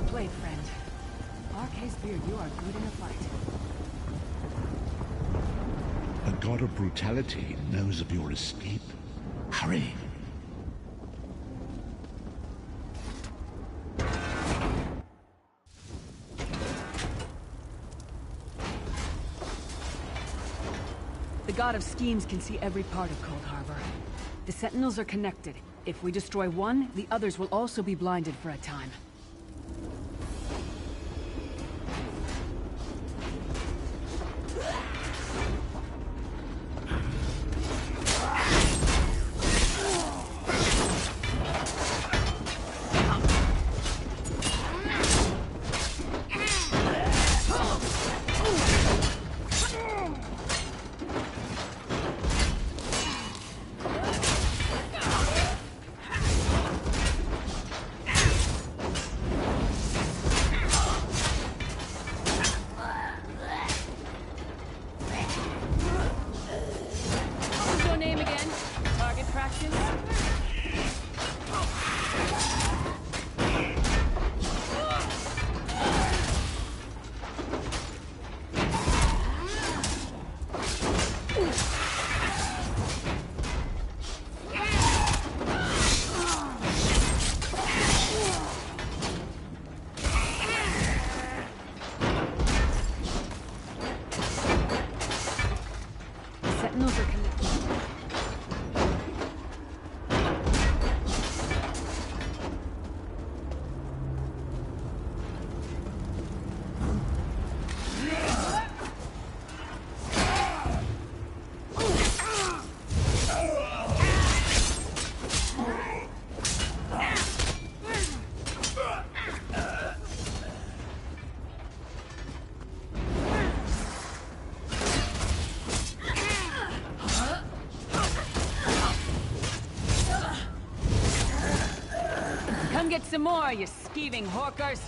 played, friend. Arcase Beard, you are good in a fight. A god of brutality knows of your escape. Hurry! The God of Schemes can see every part of Cold Harbor. The Sentinels are connected. If we destroy one, the others will also be blinded for a time. Get some more, you skeeving hawkers!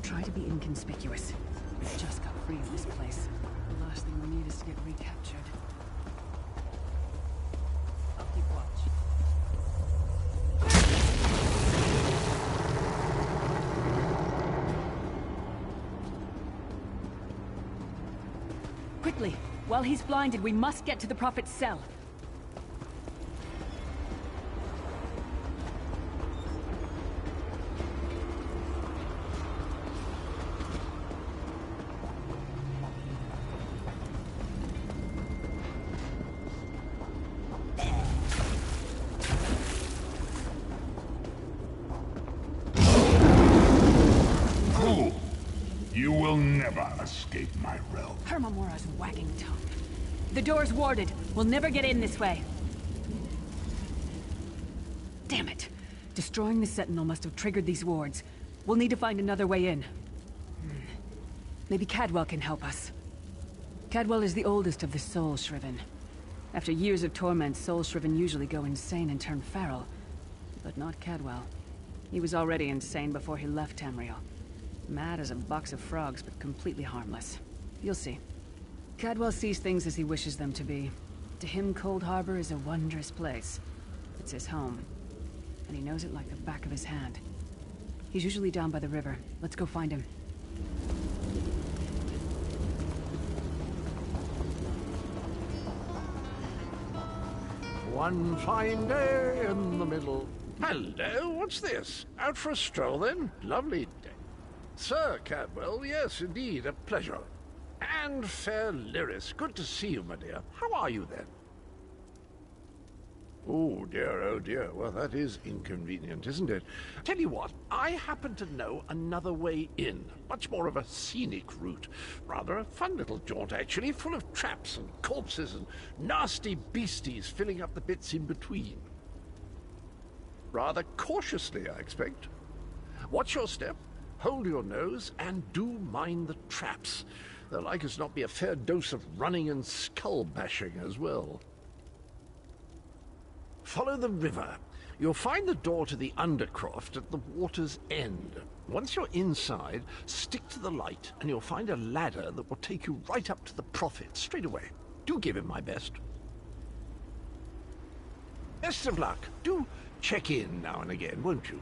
Try to be inconspicuous. We just got free of this place. The last thing we need is to get recaptured. I'll keep watch. Quickly! While he's blinded, we must get to the Prophet's cell. You will never escape my realm. Hermamora's wagging tongue. The door's warded. We'll never get in this way. Damn it. Destroying the Sentinel must have triggered these wards. We'll need to find another way in. Maybe Cadwell can help us. Cadwell is the oldest of the Soul Shriven. After years of torment, Soul Shriven usually go insane and turn feral. But not Cadwell. He was already insane before he left Tamriel. Mad as a box of frogs, but completely harmless. You'll see. Cadwell sees things as he wishes them to be. To him, Cold Harbor is a wondrous place. It's his home. And he knows it like the back of his hand. He's usually down by the river. Let's go find him. One fine day in the middle. Hello, what's this? Out for a stroll, then? Lovely day. Sir Cadwell, yes, indeed, a pleasure. And fair Lyris, good to see you, my dear. How are you, then? Oh dear, well, that is inconvenient, isn't it? Tell you what, I happen to know another way in. Much more of a scenic route. Rather a fun little jaunt, actually, full of traps and corpses and nasty beasties filling up the bits in between. Rather cautiously, I expect. Watch your step, hold your nose, and do mind the traps. There'll like as not be a fair dose of running and skull bashing as well. Follow the river. You'll find the door to the Undercroft at the water's end. Once you're inside, stick to the light, and you'll find a ladder that will take you right up to the Prophet straight away. Do give him my best. Best of luck. Do check in now and again, won't you?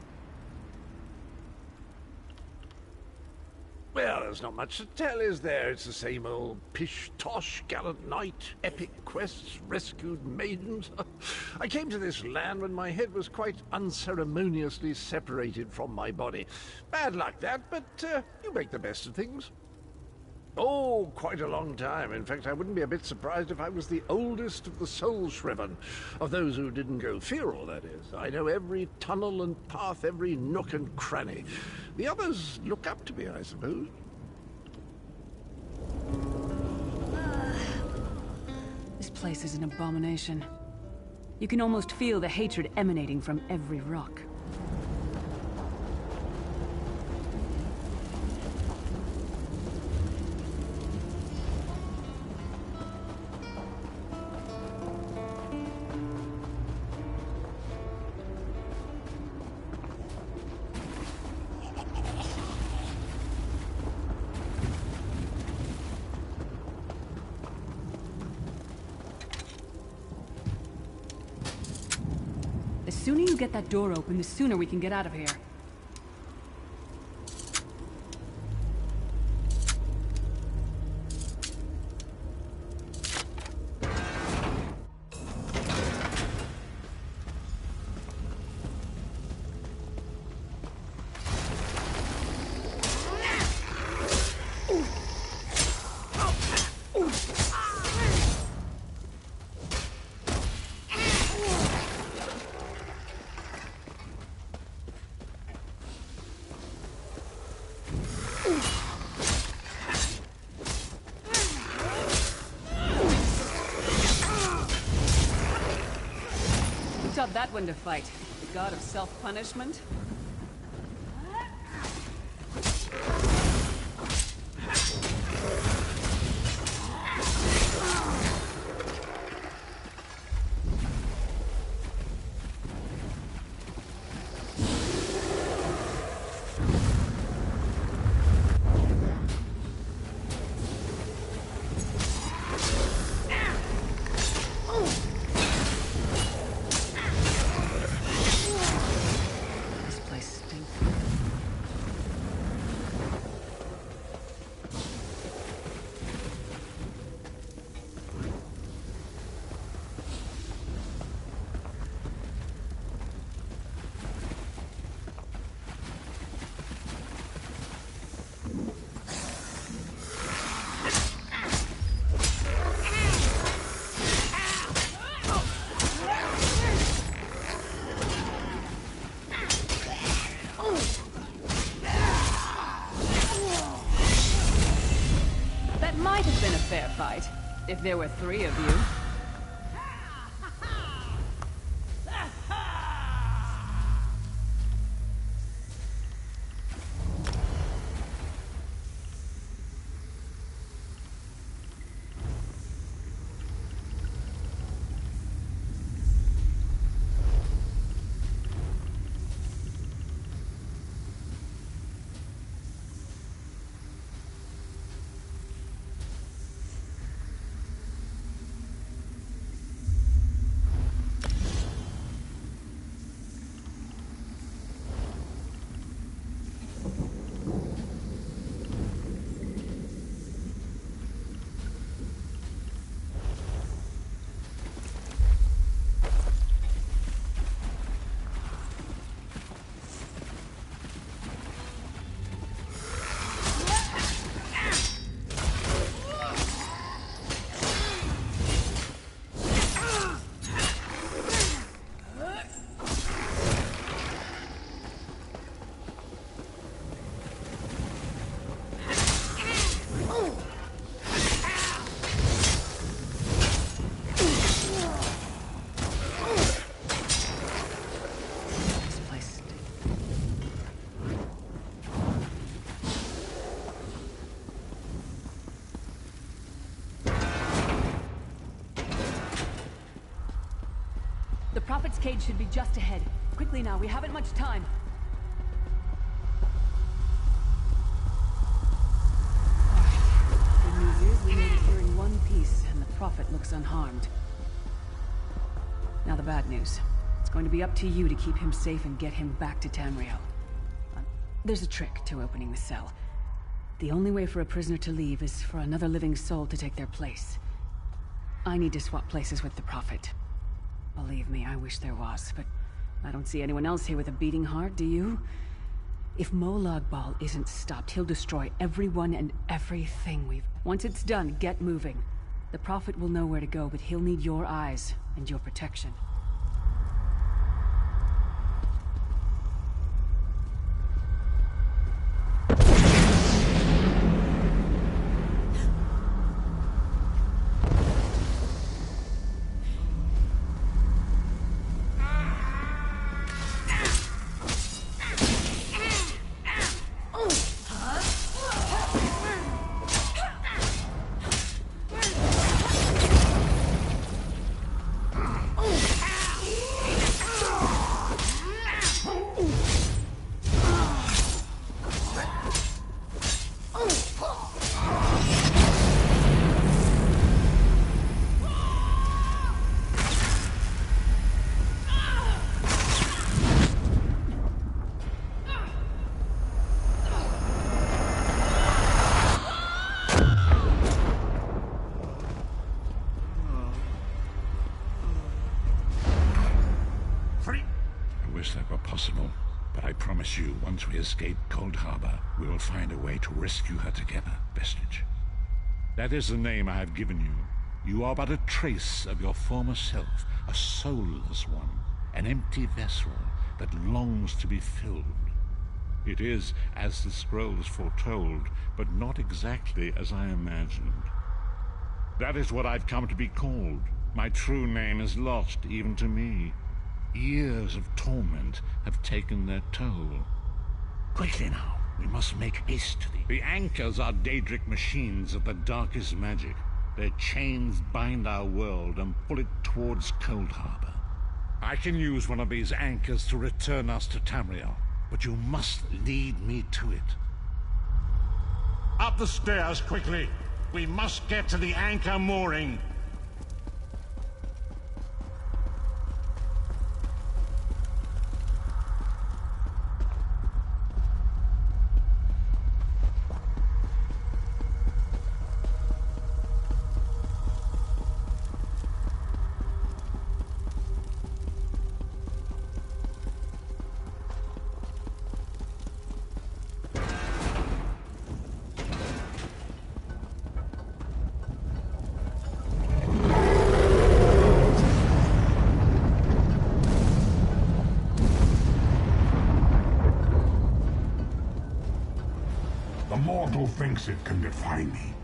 Well, there's not much to tell, is there? It's the same old pish-tosh, gallant knight, epic quests, rescued maidens. I came to this land when my head was quite unceremoniously separated from my body. Bad luck, that, but you make the best of things. Oh, quite a long time. In fact, I wouldn't be a bit surprised if I was the oldest of the Soul-Shriven. Of those who didn't go feral, that is. I know every tunnel and path, every nook and cranny. The others look up to me, I suppose. This place is an abomination. You can almost feel the hatred emanating from every rock. The sooner you get that door open, the sooner we can get out of here. Taught that one to fight. The god of self-punishment? Fair fight, if there were 3 of you. The Prophet's cage should be just ahead. Quickly now, we haven't much time. Good news is we made it here in one piece, and the Prophet looks unharmed. Now the bad news. It's going to be up to you to keep him safe and get him back to Tamriel. There's a trick to opening the cell. The only way for a prisoner to leave is for another living soul to take their place. I need to swap places with the Prophet. Believe me, I wish there was, but I don't see anyone else here with a beating heart, do you? If Molag Bal isn't stopped, he'll destroy everyone and everything we've... Once it's done, get moving. The Prophet will know where to go, but he'll need your eyes and your protection. Once we escape Cold Harbor, we will find a way to rescue her together, Vestige. That is the name I have given you. You are but a trace of your former self, a soulless one, an empty vessel that longs to be filled. It is as the scrolls foretold, but not exactly as I imagined. That is what I've come to be called. My true name is lost even to me. Years of torment have taken their toll. Quickly now, we must make haste to the anchors are Daedric machines of the darkest magic. Their chains bind our world and pull it towards Cold Harbor. I can use one of these anchors to return us to Tamriel, but you must lead me to it. Up the stairs, quickly! We must get to the anchor mooring! Thinks it can defy me.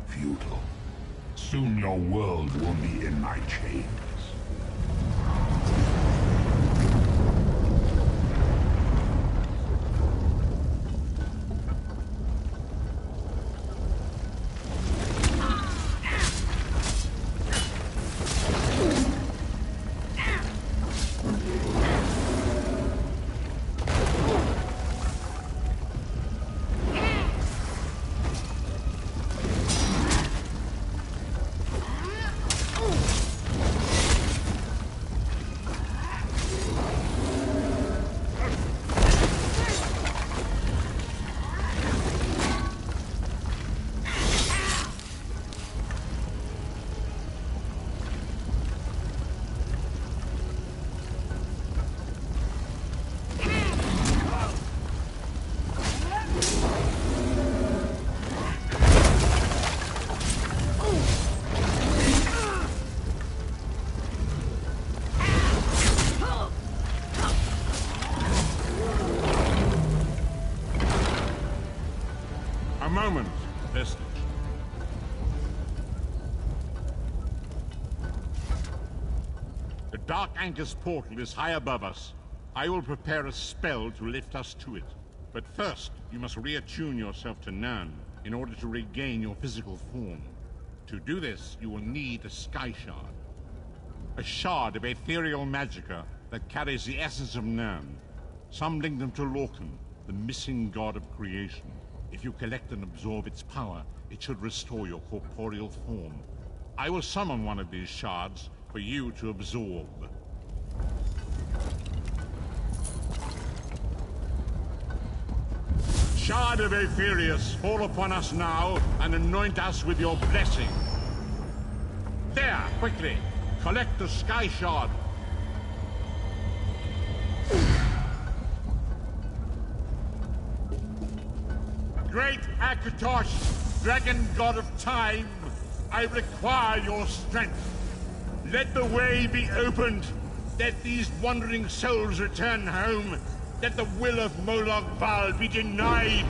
Futile. Soon your world will be in my chains. Moment, Vestige. The Dark Anchor's portal is high above us. I will prepare a spell to lift us to it. But first, you must reattune yourself to Nirn in order to regain your physical form. To do this, you will need a Sky Shard. A shard of ethereal magicka that carries the essence of Nirn. Some link them to Lorcan, the missing god of creation. If you collect and absorb its power, it should restore your corporeal form. I will summon one of these shards for you to absorb. Shard of Aetherius, fall upon us now and anoint us with your blessing. There, quickly! Collect the Sky Shard. Great Akatosh, dragon god of time, I require your strength. Let the way be opened. Let these wandering souls return home. Let the will of Molag Bal be denied.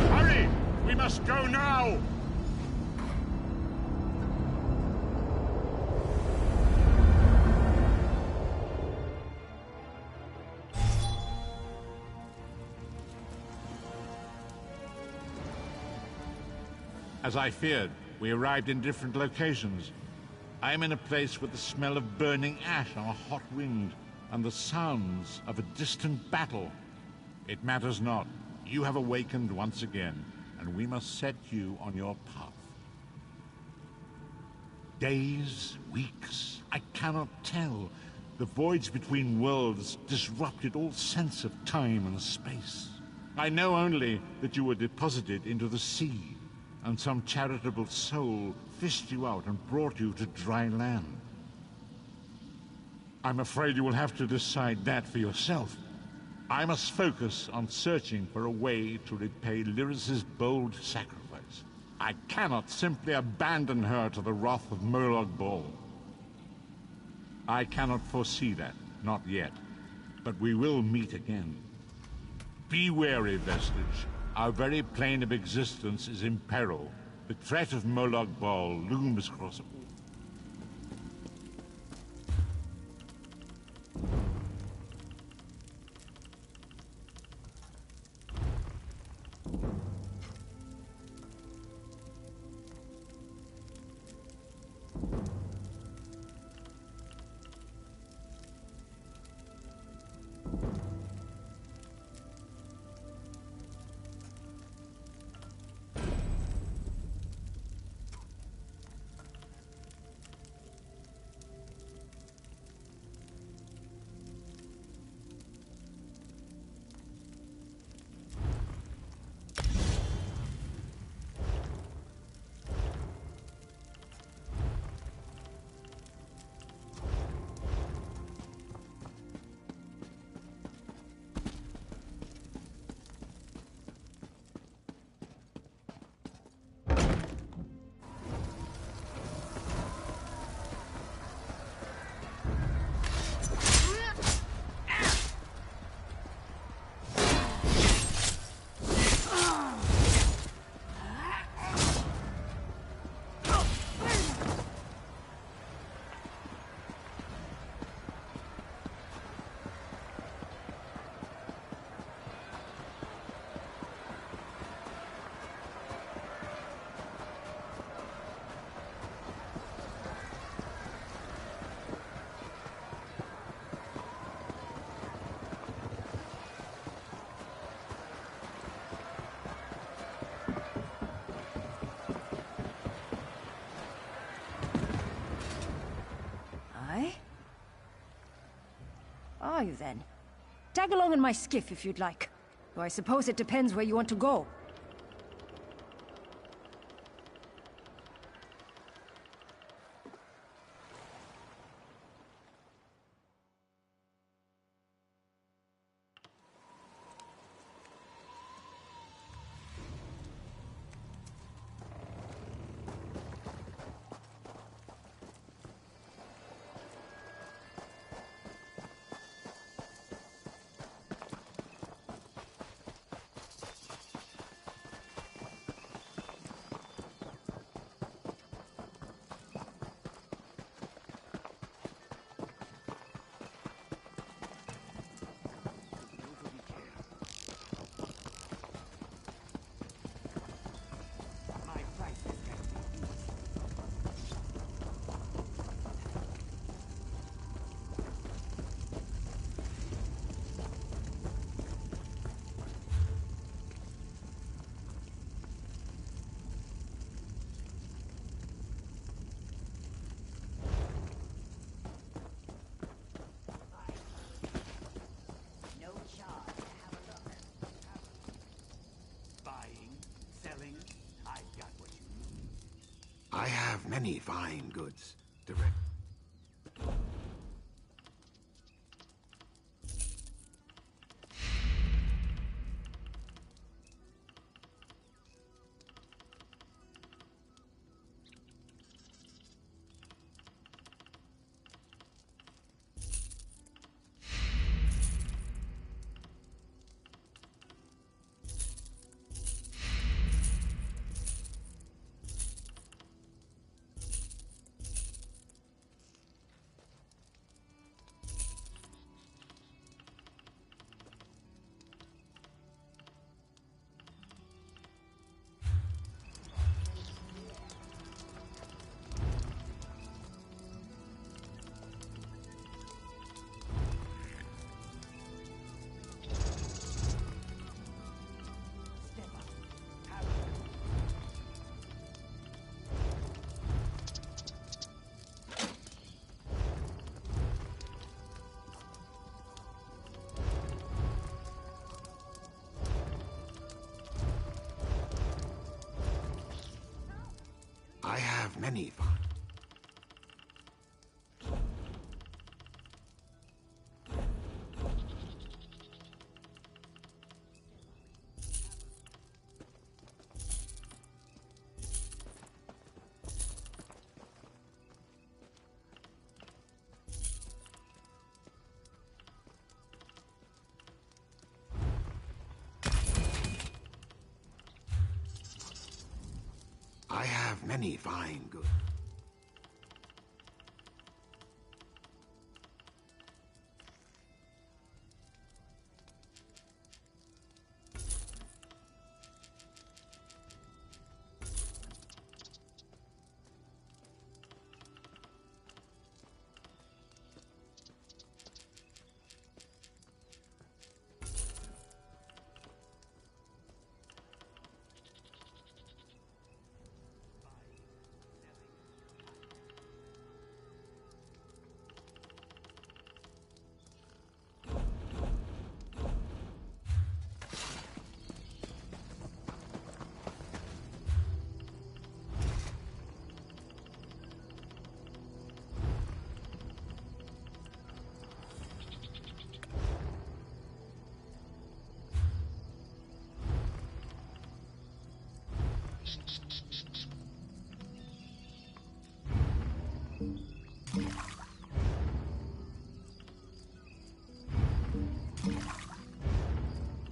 Hurry! We must go now! As I feared, we arrived in different locations. I am in a place with the smell of burning ash on a hot wind, and the sounds of a distant battle. It matters not. You have awakened once again, and we must set you on your path. Days, weeks, I cannot tell. The voids between worlds disrupted all sense of time and space. I know only that you were deposited into the sea, and some charitable soul fished you out and brought you to dry land. I'm afraid you will have to decide that for yourself. I must focus on searching for a way to repay Lyris's bold sacrifice. I cannot simply abandon her to the wrath of Molag Bal. I cannot foresee that, not yet. But we will meet again. Be wary, Vestige. Our very plane of existence is in peril. The threat of Molag Bal looms across it. Are you then? Tag along in my skiff if you'd like. Though I suppose it depends where you want to go. many fine goods to rent. I have many fun. I have many fine goods.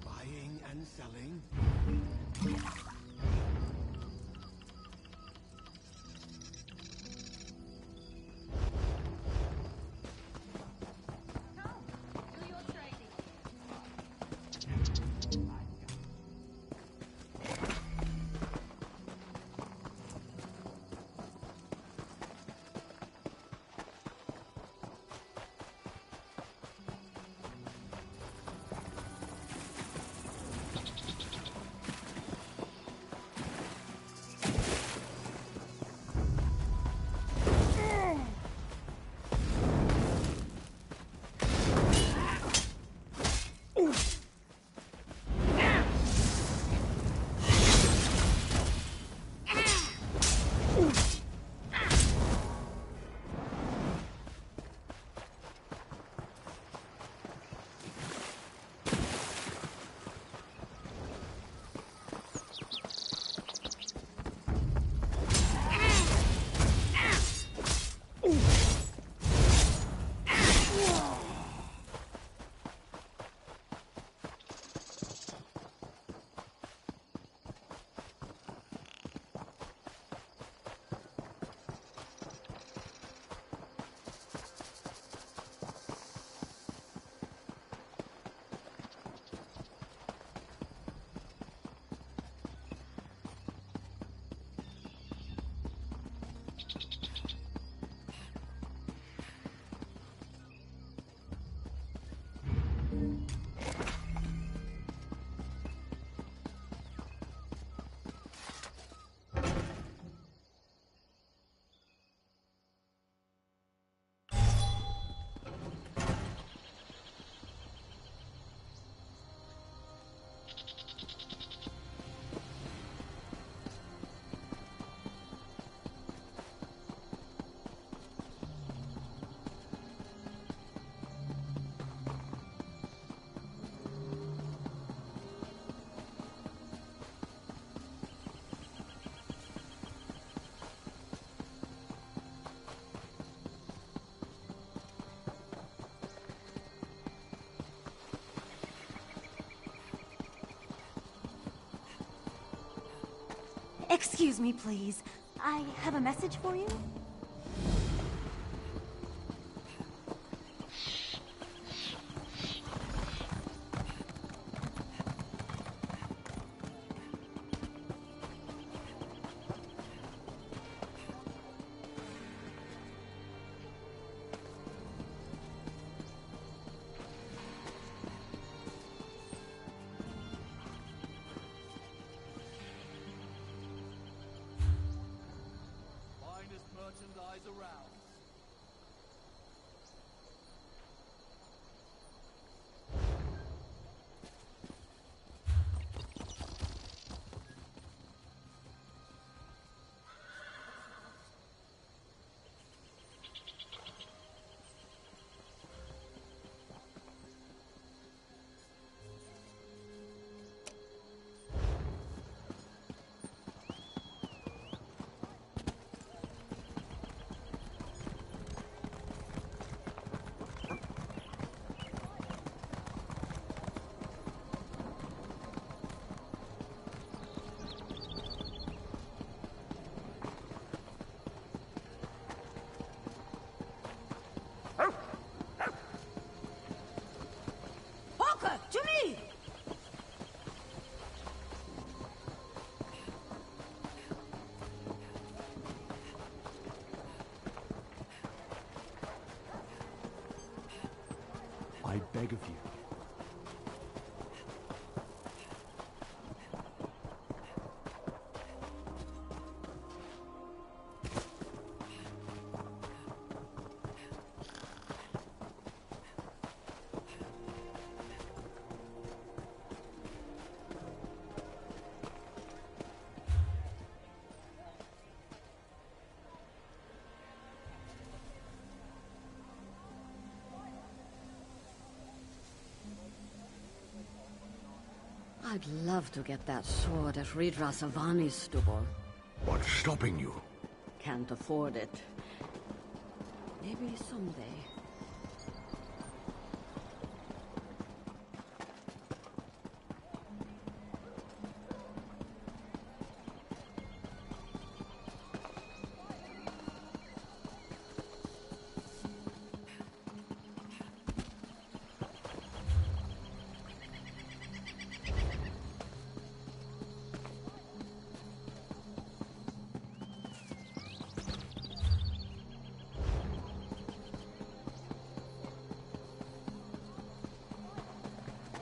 Buying and selling. Excuse me, please. I have a message for you. Merchandise around. I beg of you. I'd love to get that sword at Ridra Savani's store. What's stopping you? Can't afford it. Maybe someday.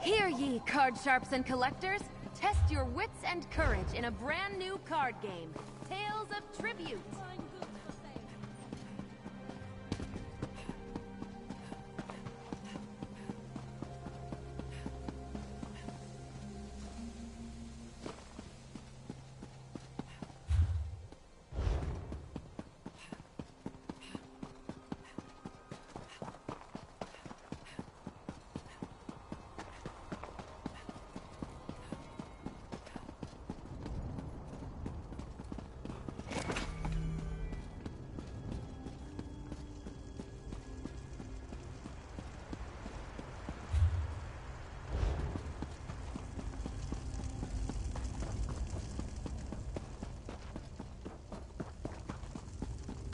Hear ye, card sharps and collectors! Test your wits and courage in a brand new card game, Tales of Tribute!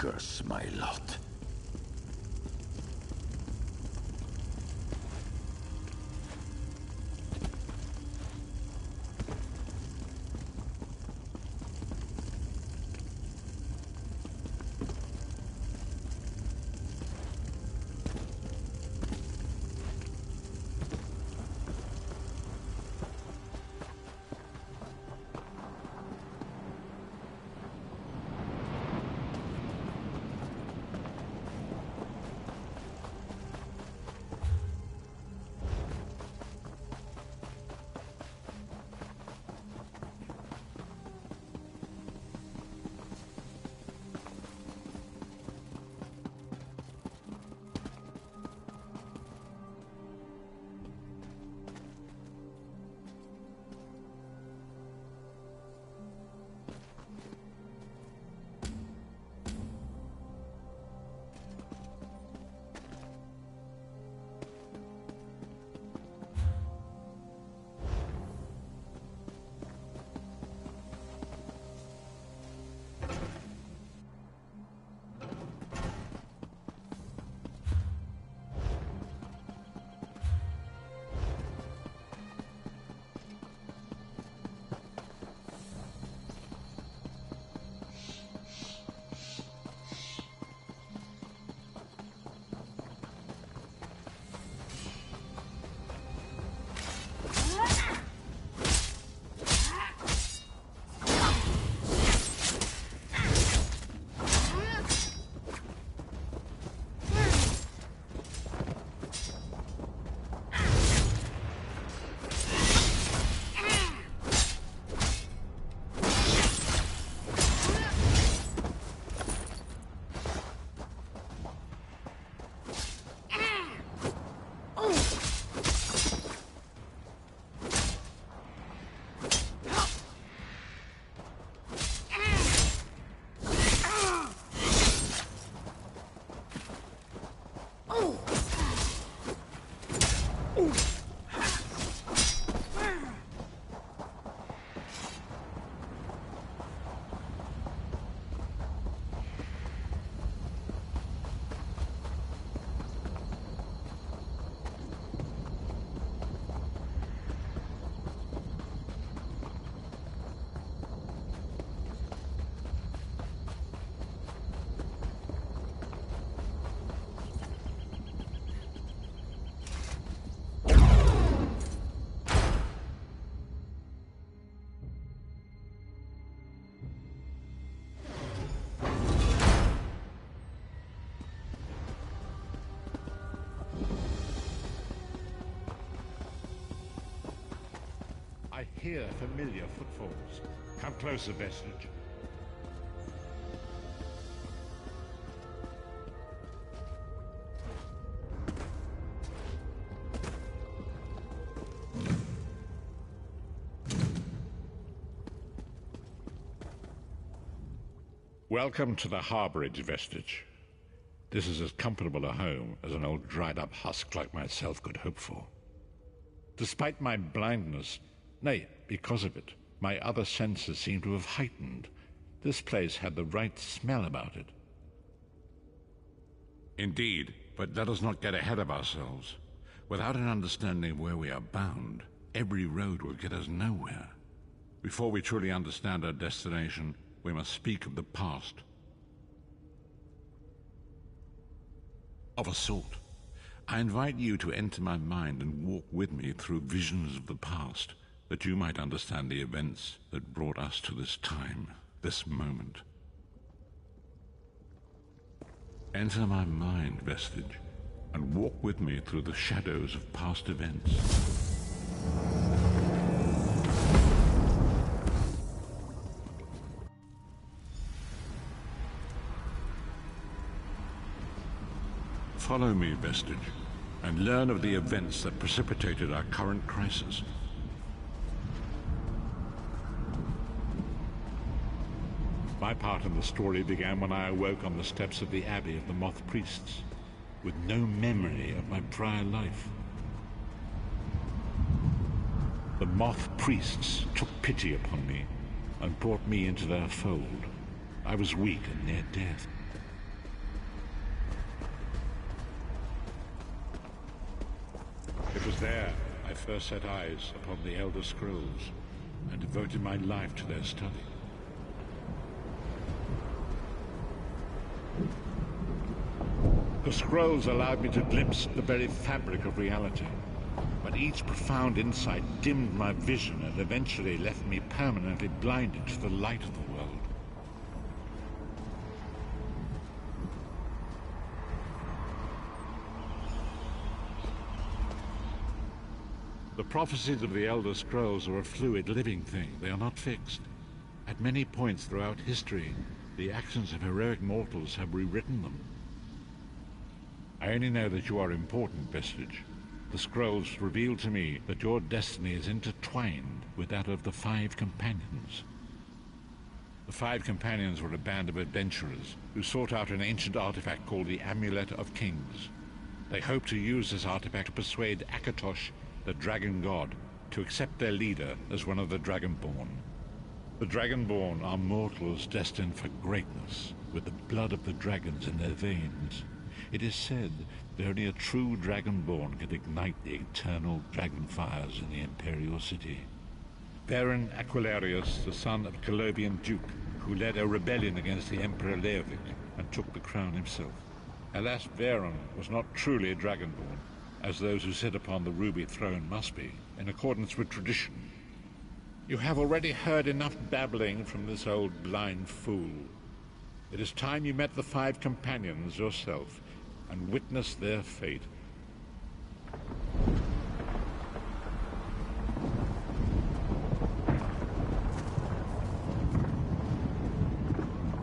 Curse my lot. I hear familiar footfalls. Come closer, Vestige. Welcome to the harborage, Vestige. This is as comfortable a home as an old dried-up husk like myself could hope for. Despite my blindness, nay, because of it, my other senses seem to have heightened. This place had the right smell about it. Indeed, but let us not get ahead of ourselves. Without an understanding of where we are bound, every road will get us nowhere. Before we truly understand our destination, we must speak of the past. Of a sort. I invite you to enter my mind and walk with me through visions of the past, that you might understand the events that brought us to this time, this moment. Enter my mind, Vestige, and walk with me through the shadows of past events. Follow me, Vestige, and learn of the events that precipitated our current crisis. My part in the story began when I awoke on the steps of the Abbey of the Moth Priests, with no memory of my prior life. The Moth Priests took pity upon me and brought me into their fold. I was weak and near death. It was there I first set eyes upon the Elder Scrolls and devoted my life to their study. The scrolls allowed me to glimpse the very fabric of reality, but each profound insight dimmed my vision and eventually left me permanently blinded to the light of the world. The prophecies of the Elder Scrolls are a fluid, living thing. They are not fixed. At many points throughout history, the actions of heroic mortals have rewritten them. I only know that you are important, Vestige. The scrolls reveal to me that your destiny is intertwined with that of the Five Companions. The Five Companions were a band of adventurers who sought out an ancient artifact called the Amulet of Kings. They hoped to use this artifact to persuade Akatosh, the Dragon God, to accept their leader as one of the Dragonborn. The Dragonborn are mortals destined for greatness, with the blood of the dragons in their veins. It is said that only a true Dragonborn can ignite the eternal dragon fires in the Imperial City. Varen Aquilarius, the son of Colovian Duke, who led a rebellion against the Emperor Leovic and took the crown himself. Alas, Varen was not truly a Dragonborn, as those who sit upon the ruby throne must be, in accordance with tradition. You have already heard enough babbling from this old blind fool. It is time you met the Five Companions yourself and witnessed their fate.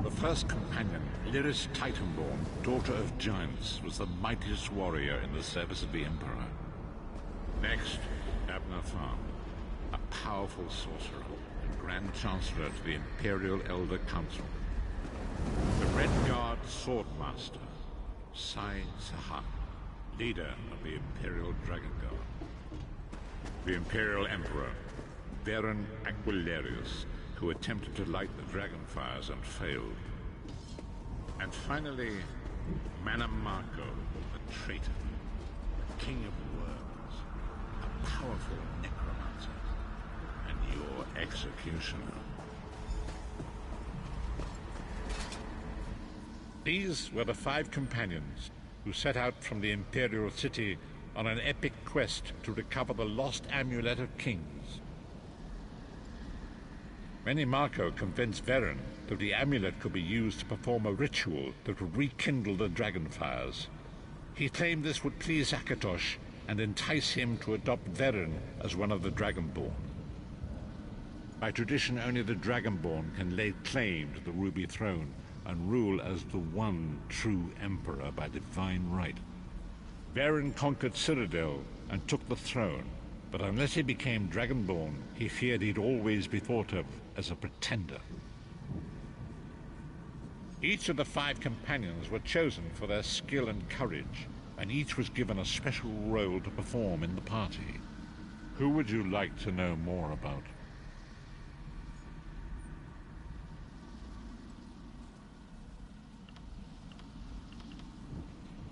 The first companion, Lyris Titanborn, daughter of giants, was the mightiest warrior in the service of the Emperor. Next, Abner Farn, a powerful sorcerer and Grand Chancellor to the Imperial Elder Council. The Red Guard Swordmaster, Sai Sahan, leader of the Imperial Dragon Guard. The Imperial Emperor, Varen Aquilarius, who attempted to light the dragon fires and failed. And finally, Mannimarco, a traitor, a king of worms, a powerful necromancer, and your executioner. These were the Five Companions who set out from the Imperial City on an epic quest to recover the lost Amulet of Kings. Mannimarco convinced Varen that the amulet could be used to perform a ritual that would rekindle the dragon fires. He claimed this would please Akatosh and entice him to adopt Varen as one of the Dragonborn. By tradition, only the Dragonborn can lay claim to the Ruby Throne and rule as the one true Emperor by divine right. Varen conquered Cyrodiil and took the throne, but unless he became Dragonborn, he feared he'd always be thought of as a pretender. Each of the 5 companions were chosen for their skill and courage, and each was given a special role to perform in the party. Who would you like to know more about?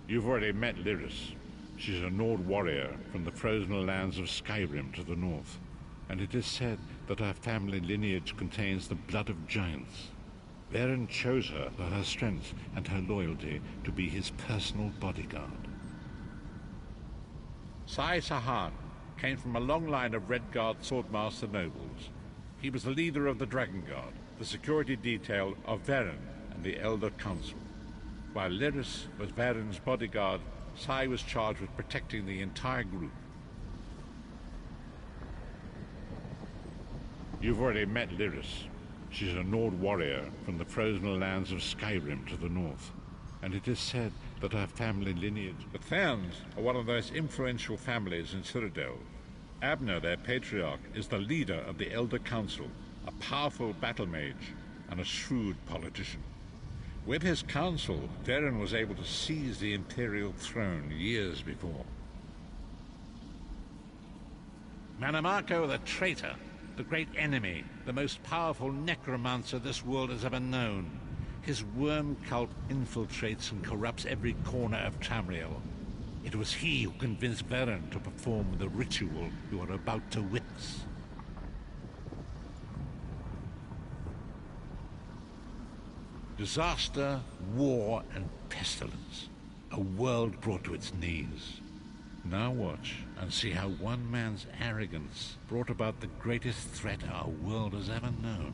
You've already met Lyris. She's a Nord warrior from the frozen lands of Skyrim to the north, and it is said that her family lineage contains the blood of giants. Varen chose her for her strength and her loyalty to be his personal bodyguard. Sai Sahan came from a long line of Redguard swordmaster nobles. He was the leader of the Dragon Guard, the security detail of Varen and the Elder Council. While Lyris was Varen's bodyguard, Sai was charged with protecting the entire group. You've already met Lyris. She's a Nord warrior from the frozen lands of Skyrim to the north, and it is said that her family lineage... The Therns are one of the most influential families in Cyrodiil. Abner, their patriarch, is the leader of the Elder Council, a powerful battle mage and a shrewd politician. With his council, Varen was able to seize the Imperial throne years before. Mannimarco the traitor, the great enemy, the most powerful necromancer this world has ever known. His worm cult infiltrates and corrupts every corner of Tamriel. It was he who convinced Varen to perform the ritual you are about to witness. Disaster, war, and pestilence. A world brought to its knees. Now watch and see how one man's arrogance brought about the greatest threat our world has ever known.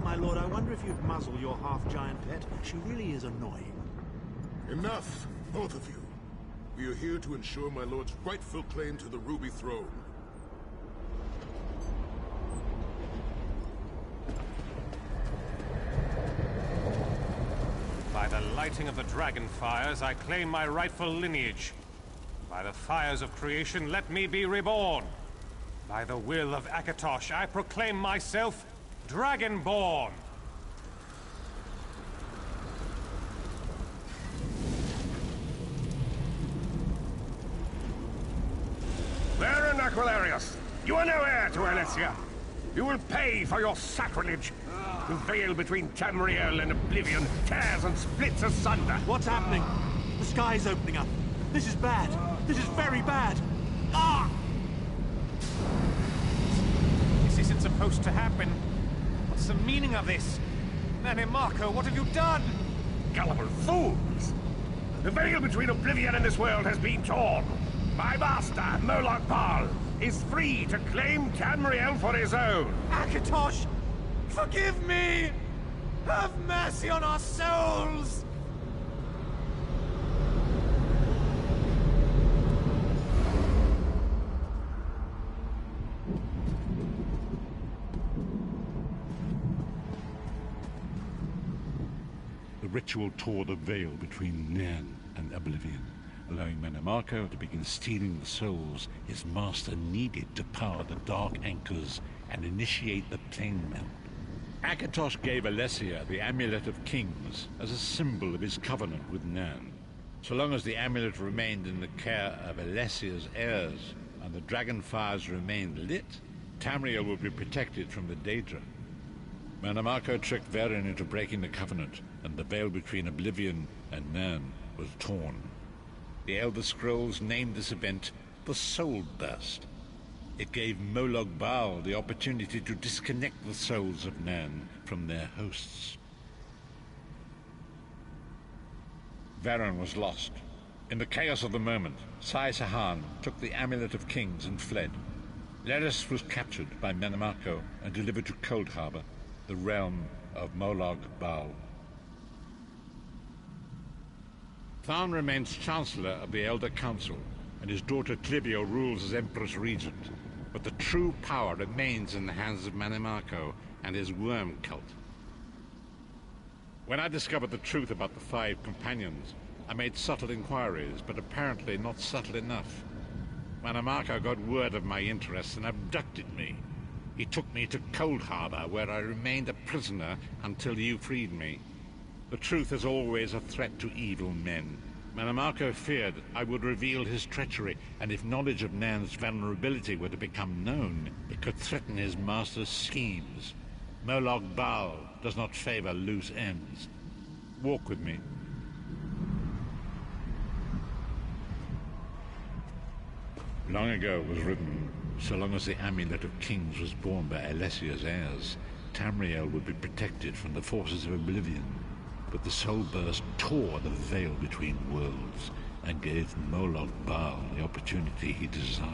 My lord, I wonder if you'd muzzle your half-giant pet. She really is annoying. Enough, both of you. We are here to ensure my lord's rightful claim to the Ruby Throne. By the lighting of the dragon fires, I claim my rightful lineage. By the fires of creation, let me be reborn. By the will of Akatosh, I proclaim myself Dragonborn! Varen Aquilarius, you are no heir to Elysia. You will pay for your sacrilege. The veil between Tamriel and Oblivion tears and splits asunder. What's happening? The sky's opening up. This is bad. This is very bad. Ah! This isn't supposed to happen. What's the meaning of this? Mannimarco, what have you done? Gullible fools! The veil between Oblivion and this world has been torn. My master, Moloch Bal, is free to claim Tamriel for his own. Akatosh, forgive me! Have mercy on our souls! The ritual tore the veil between Nairn and Oblivion, allowing Mannimarco to begin stealing the souls his master needed to power the Dark Anchors and initiate the Plane Melt. Akatosh gave Alessia the Amulet of Kings as a symbol of his covenant with Nairn. So long as the amulet remained in the care of Alessia's heirs and the dragon fires remained lit, Tamriel would be protected from the Daedra. Mannimarco tricked Varen into breaking the covenant, and the veil between Oblivion and Nairn was torn. The Elder Scrolls named this event the Soul Burst. It gave Moloch Bal the opportunity to disconnect the souls of Nairn from their hosts. Varen was lost. In the chaos of the moment, Sai Sahan took the Amulet of Kings and fled. Leris was captured by Mannimarco and delivered to Coldharbour, the realm of Moloch Bal. Tharn remains Chancellor of the Elder Council, and his daughter Clivio rules as Empress Regent. But the true power remains in the hands of Mannimarco and his worm cult. When I discovered the truth about the 5 companions, I made subtle inquiries, but apparently not subtle enough. Mannimarco got word of my interests and abducted me. He took me to Coldharbour, where I remained a prisoner until you freed me. The truth is always a threat to evil men. Mannimarco feared I would reveal his treachery, and if knowledge of Nairn's vulnerability were to become known, it could threaten his master's schemes. Moloch Bal does not favor loose ends. Walk with me. Long ago was written, so long as the Amulet of Kings was borne by Alessia's heirs, Tamriel would be protected from the forces of Oblivion. But the Soul Burst tore the veil between worlds and gave Moloch Bal the opportunity he desired.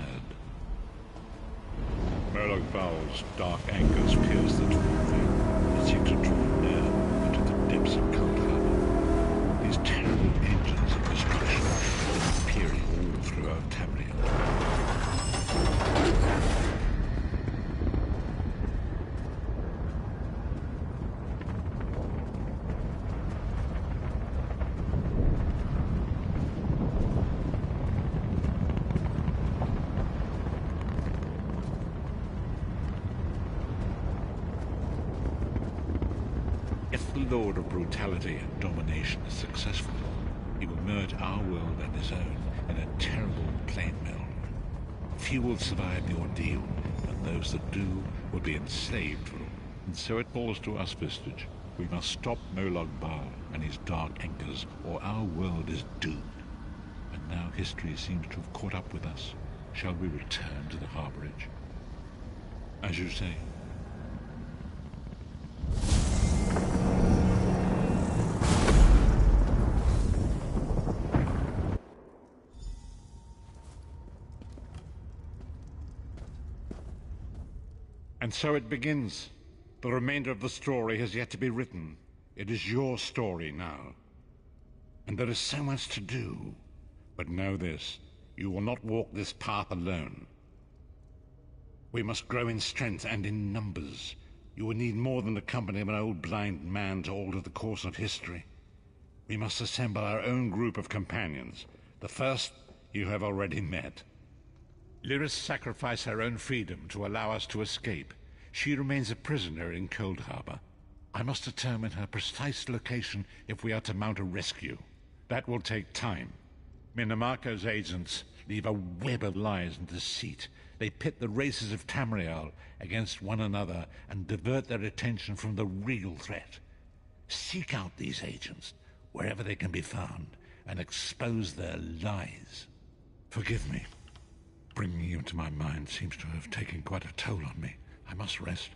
Moloch Bal's dark anchors pierced the torn veil. It seemed to draw Nairn into the depths of Coldharbour. These terrible engines of destruction appearing all throughout Tamriel. If the Lord of Brutality and Domination is successful, he will merge our world and his own in a terrible plane meld. Few will survive the ordeal, and those that do will be enslaved for all. And so it falls to us, Vestige. We must stop Moloch Bal and his dark anchors, or our world is doomed. And now history seems to have caught up with us. Shall we return to the harborage? As you say. And so it begins. The remainder of the story has yet to be written. It is your story now. And there is so much to do. But know this, you will not walk this path alone. We must grow in strength and in numbers. You will need more than the company of an old blind man to alter the course of history. We must assemble our own group of companions. The first you have already met. Lyris sacrificed her own freedom to allow us to escape. She remains a prisoner in Coldharbour. I must determine her precise location if we are to mount a rescue. That will take time. Mannimarco's agents leave a web of lies and deceit. They pit the races of Tamriel against one another and divert their attention from the real threat. Seek out these agents, wherever they can be found, and expose their lies. Forgive me. Bringing you into my mind seems to have taken quite a toll on me. I must rest.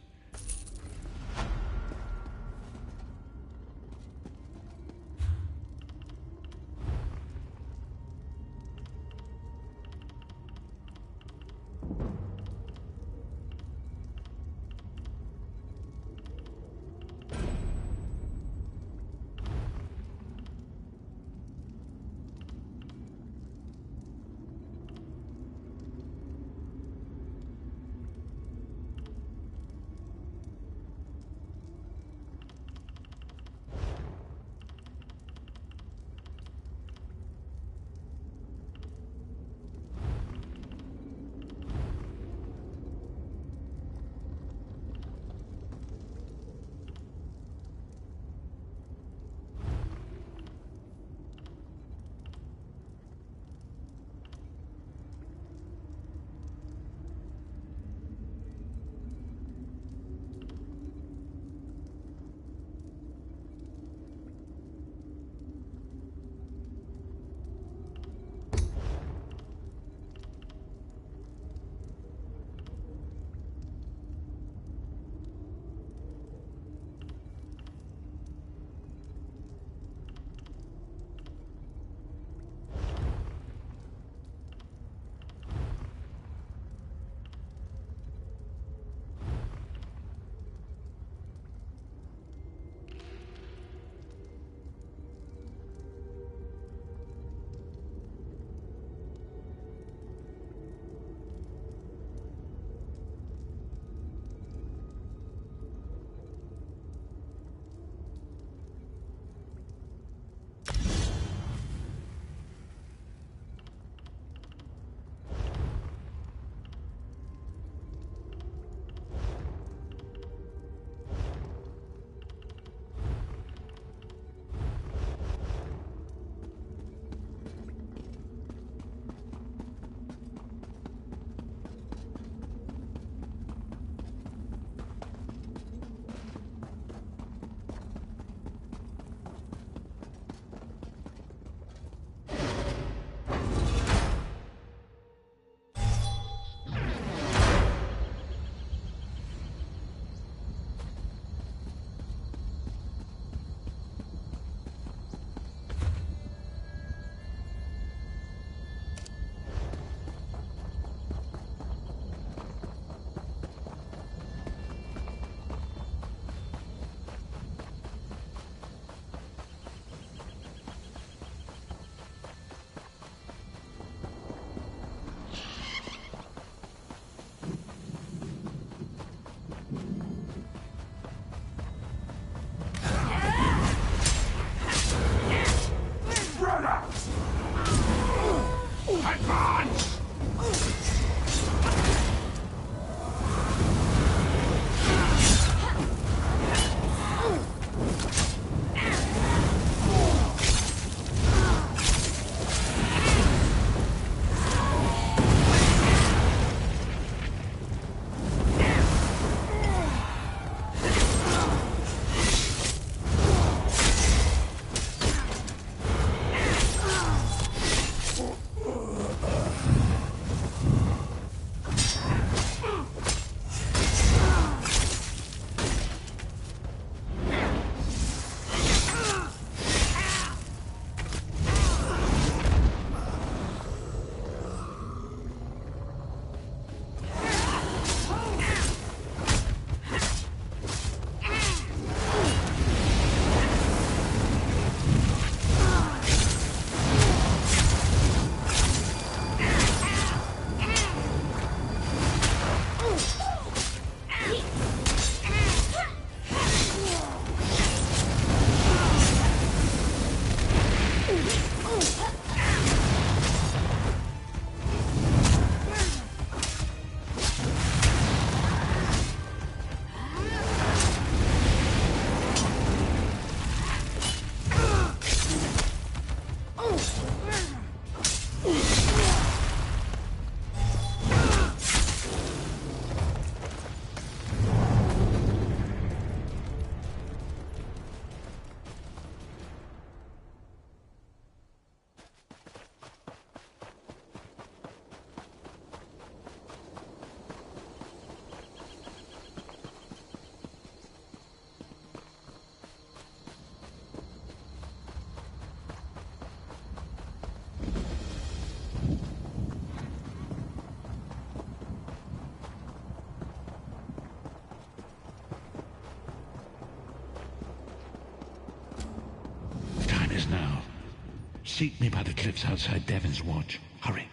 Seek me by the cliffs outside Devon's Watch. Hurry.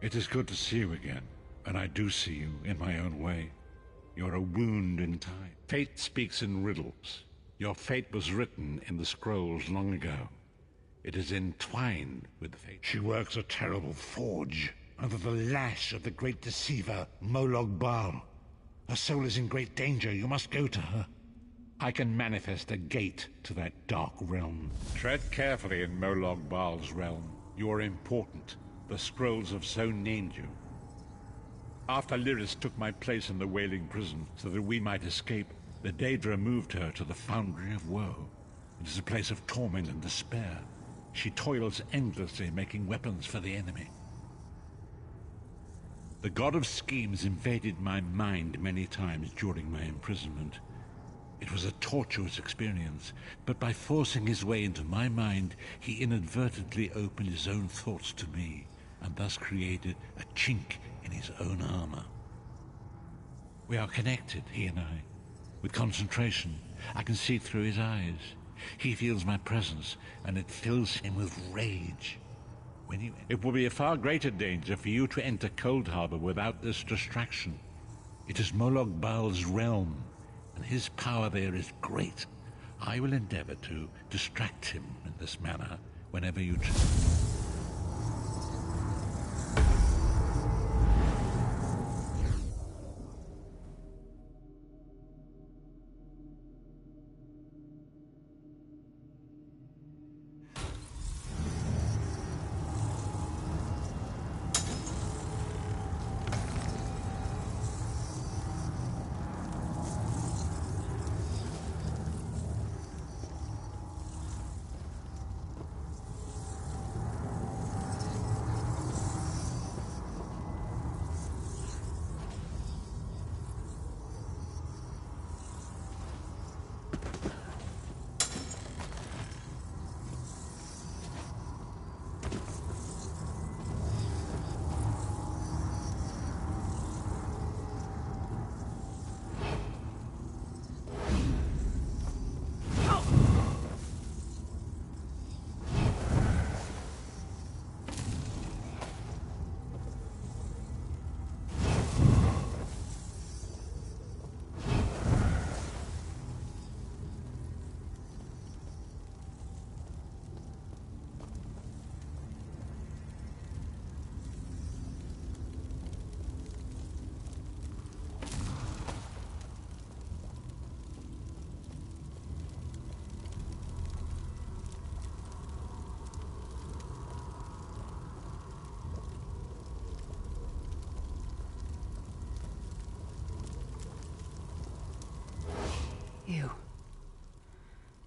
It is good to see you again, and I do see you in my own way. You're a wound in time. Fate speaks in riddles. Your fate was written in the scrolls long ago. It is entwined with fate. She works a terrible forge under the lash of the great deceiver, Molag Bal. Her soul is in great danger. You must go to her. I can manifest a gate to that dark realm. Tread carefully in Molag Bal's realm. You are important. The scrolls have so named you. After Lyris took my place in the Wailing Prison so that we might escape, the Daedra moved her to the Foundry of Woe. It is a place of torment and despair. She toils endlessly making weapons for the enemy. The God of Schemes invaded my mind many times during my imprisonment. It was a tortuous experience, but by forcing his way into my mind, he inadvertently opened his own thoughts to me, and thus created a chink in his own armor. We are connected, he and I. With concentration, I can see through his eyes. He feels my presence, and it fills him with rage. It will be a far greater danger for you to enter Coldharbour without this distraction. It is Molag Bal's realm, and his power there is great. I will endeavor to distract him in this manner whenever you choose.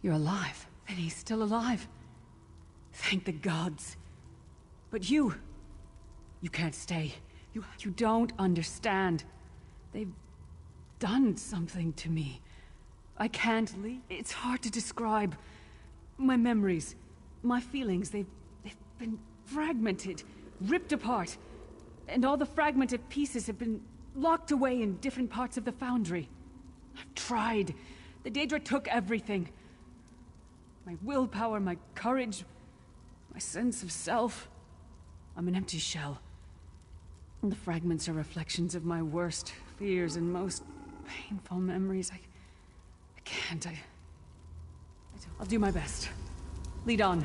You're alive. And he's still alive. Thank the gods. But you can't stay. You don't understand. They've done something to me. I can't leave. It's hard to describe. My memories, my feelings, they've been fragmented, ripped apart. And all the fragmented pieces have been locked away in different parts of the Foundry. I've tried. The Daedra took everything. My willpower, my courage, my sense of self. I'm an empty shell. And the fragments are reflections of my worst fears and most painful memories. I can't. I'll do my best. Lead on.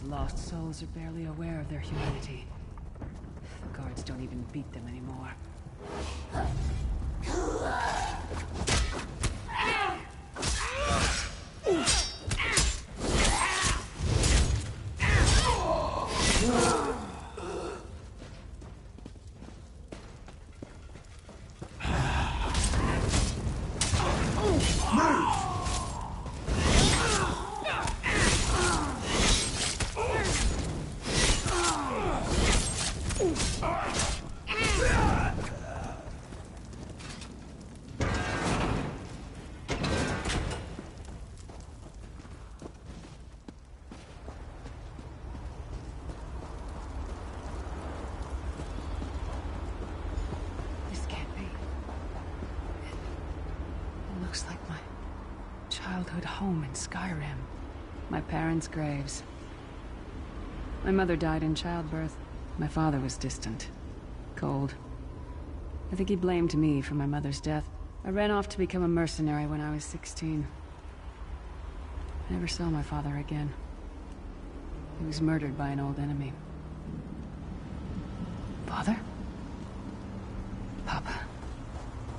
These lost souls are barely aware of their humanity. The guards don't even beat them anymore. Looks like my childhood home in Skyrim. My parents' graves. My mother died in childbirth. My father was distant. Cold. I think he blamed me for my mother's death. I ran off to become a mercenary when I was 16. I never saw my father again. He was murdered by an old enemy. Father? Papa?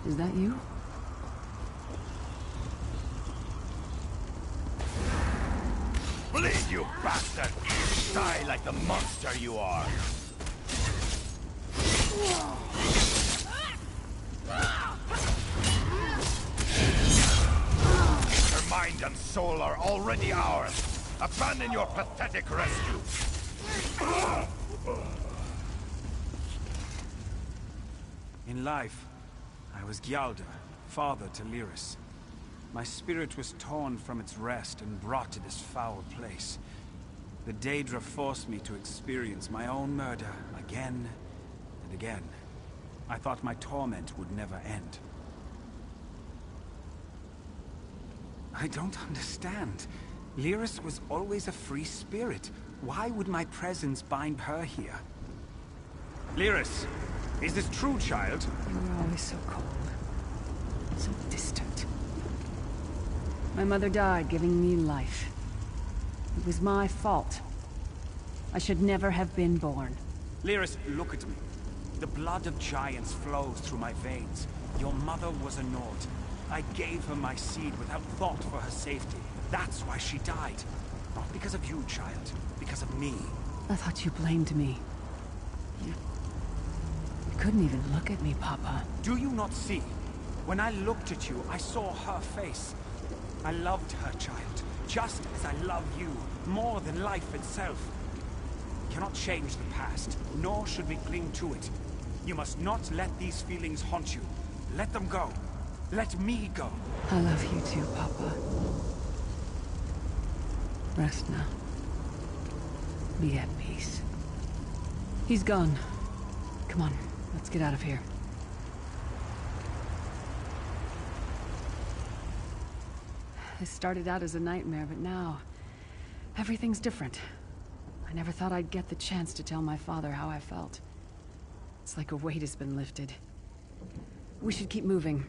Is that you? Bleed, you bastard! Die like the monster you are! Your mind and soul are already ours. Abandon your pathetic rescue. In life, I was Gjaldr, father to Lyris. My spirit was torn from its rest and brought to this foul place. The Daedra forced me to experience my own murder again and again. I thought my torment would never end. I don't understand. Lyris was always a free spirit. Why would my presence bind her here? Lyris, is this true, child? You were always so cold. So distant. My mother died, giving me life. It was my fault. I should never have been born. Lyris, look at me. The blood of giants flows through my veins. Your mother was a Nord. I gave her my seed without thought for her safety. That's why she died. Not because of you, child. Because of me. I thought you blamed me. You couldn't even look at me, Papa. Do you not see? When I looked at you, I saw her face. I loved her, child, just as I love you, more than life itself. You cannot change the past, nor should we cling to it. You must not let these feelings haunt you. Let them go. Let me go. I love you too, Papa. Rest now. Be at peace. He's gone. Come on, let's get out of here. This started out as a nightmare, but now, everything's different. I never thought I'd get the chance to tell my father how I felt. It's like a weight has been lifted. We should keep moving.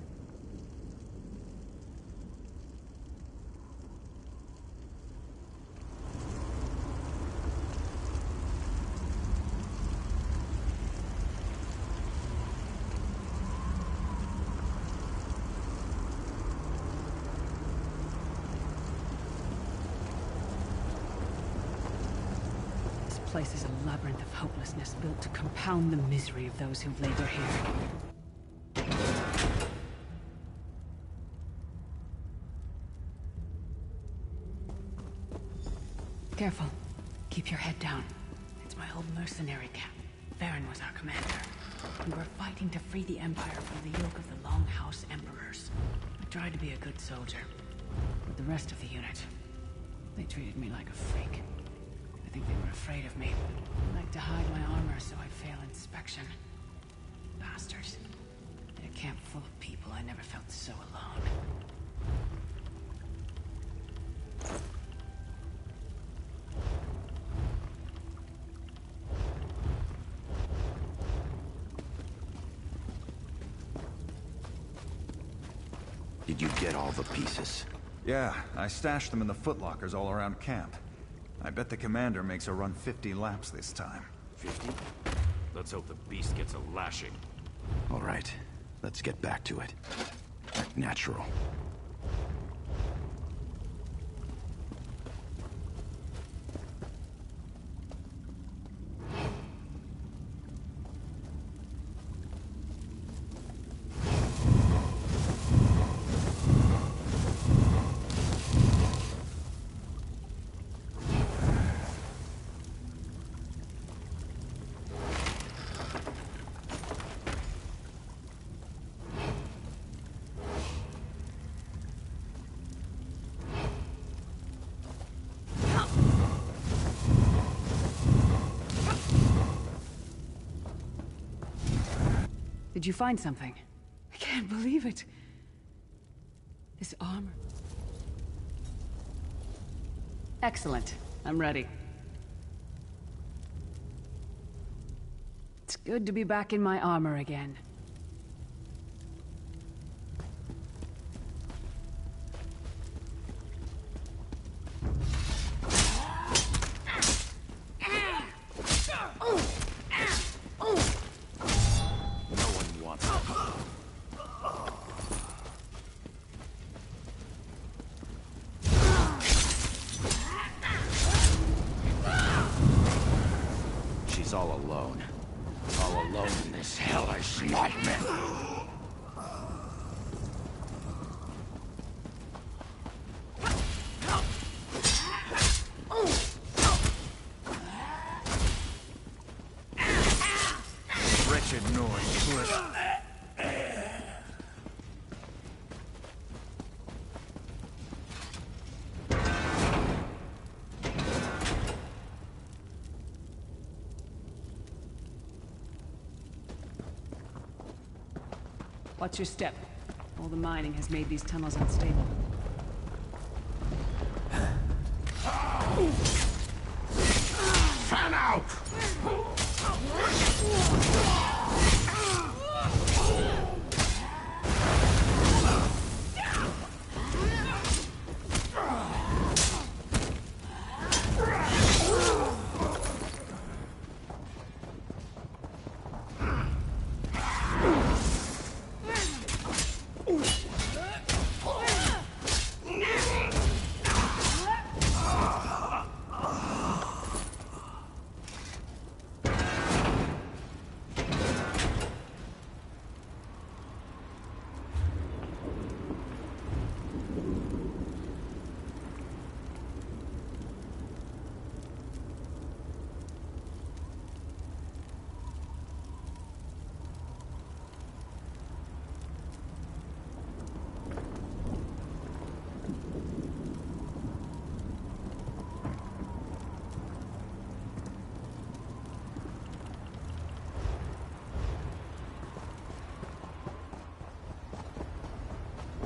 This place is a labyrinth of hopelessness built to compound the misery of those who labor here. Careful. Keep your head down. It's my old mercenary camp. Varen was our commander. We were fighting to free the Empire from the yoke of the Longhouse Emperors. I tried to be a good soldier. But the rest of the unit, they treated me like a freak. I think they were afraid of me. I liked to hide my armor so I'd fail inspection. Bastards. In a camp full of people, I never felt so alone. Did you get all the pieces? Yeah, I stashed them in the footlockers all around camp. I bet the commander makes her run 50 laps this time. 50? Let's hope the beast gets a lashing. All right, let's get back to it. Act natural. Did you find something? I can't believe it. This armor. Excellent. I'm ready. It's good to be back in my armor again. All alone. All alone in this hellish nightmare. Wretched noise. Watch your step. All the mining has made these tunnels unstable. Fan out!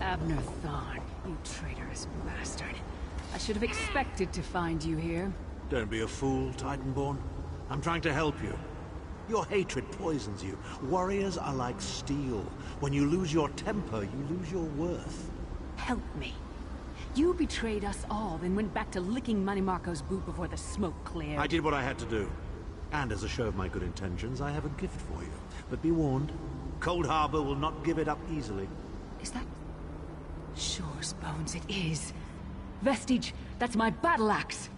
Abner Thorn, you traitorous bastard. I should have expected to find you here. Don't be a fool, Titanborn. I'm trying to help you. Your hatred poisons you. Warriors are like steel. When you lose your temper, you lose your worth. Help me. You betrayed us all, then went back to licking Manny Marco's boot before the smoke cleared. I did what I had to do. And as a show of my good intentions, I have a gift for you. But be warned, Cold Harbor will not give it up easily. Is that... Sure, Bones, it is. Vestige, that's my battle axe.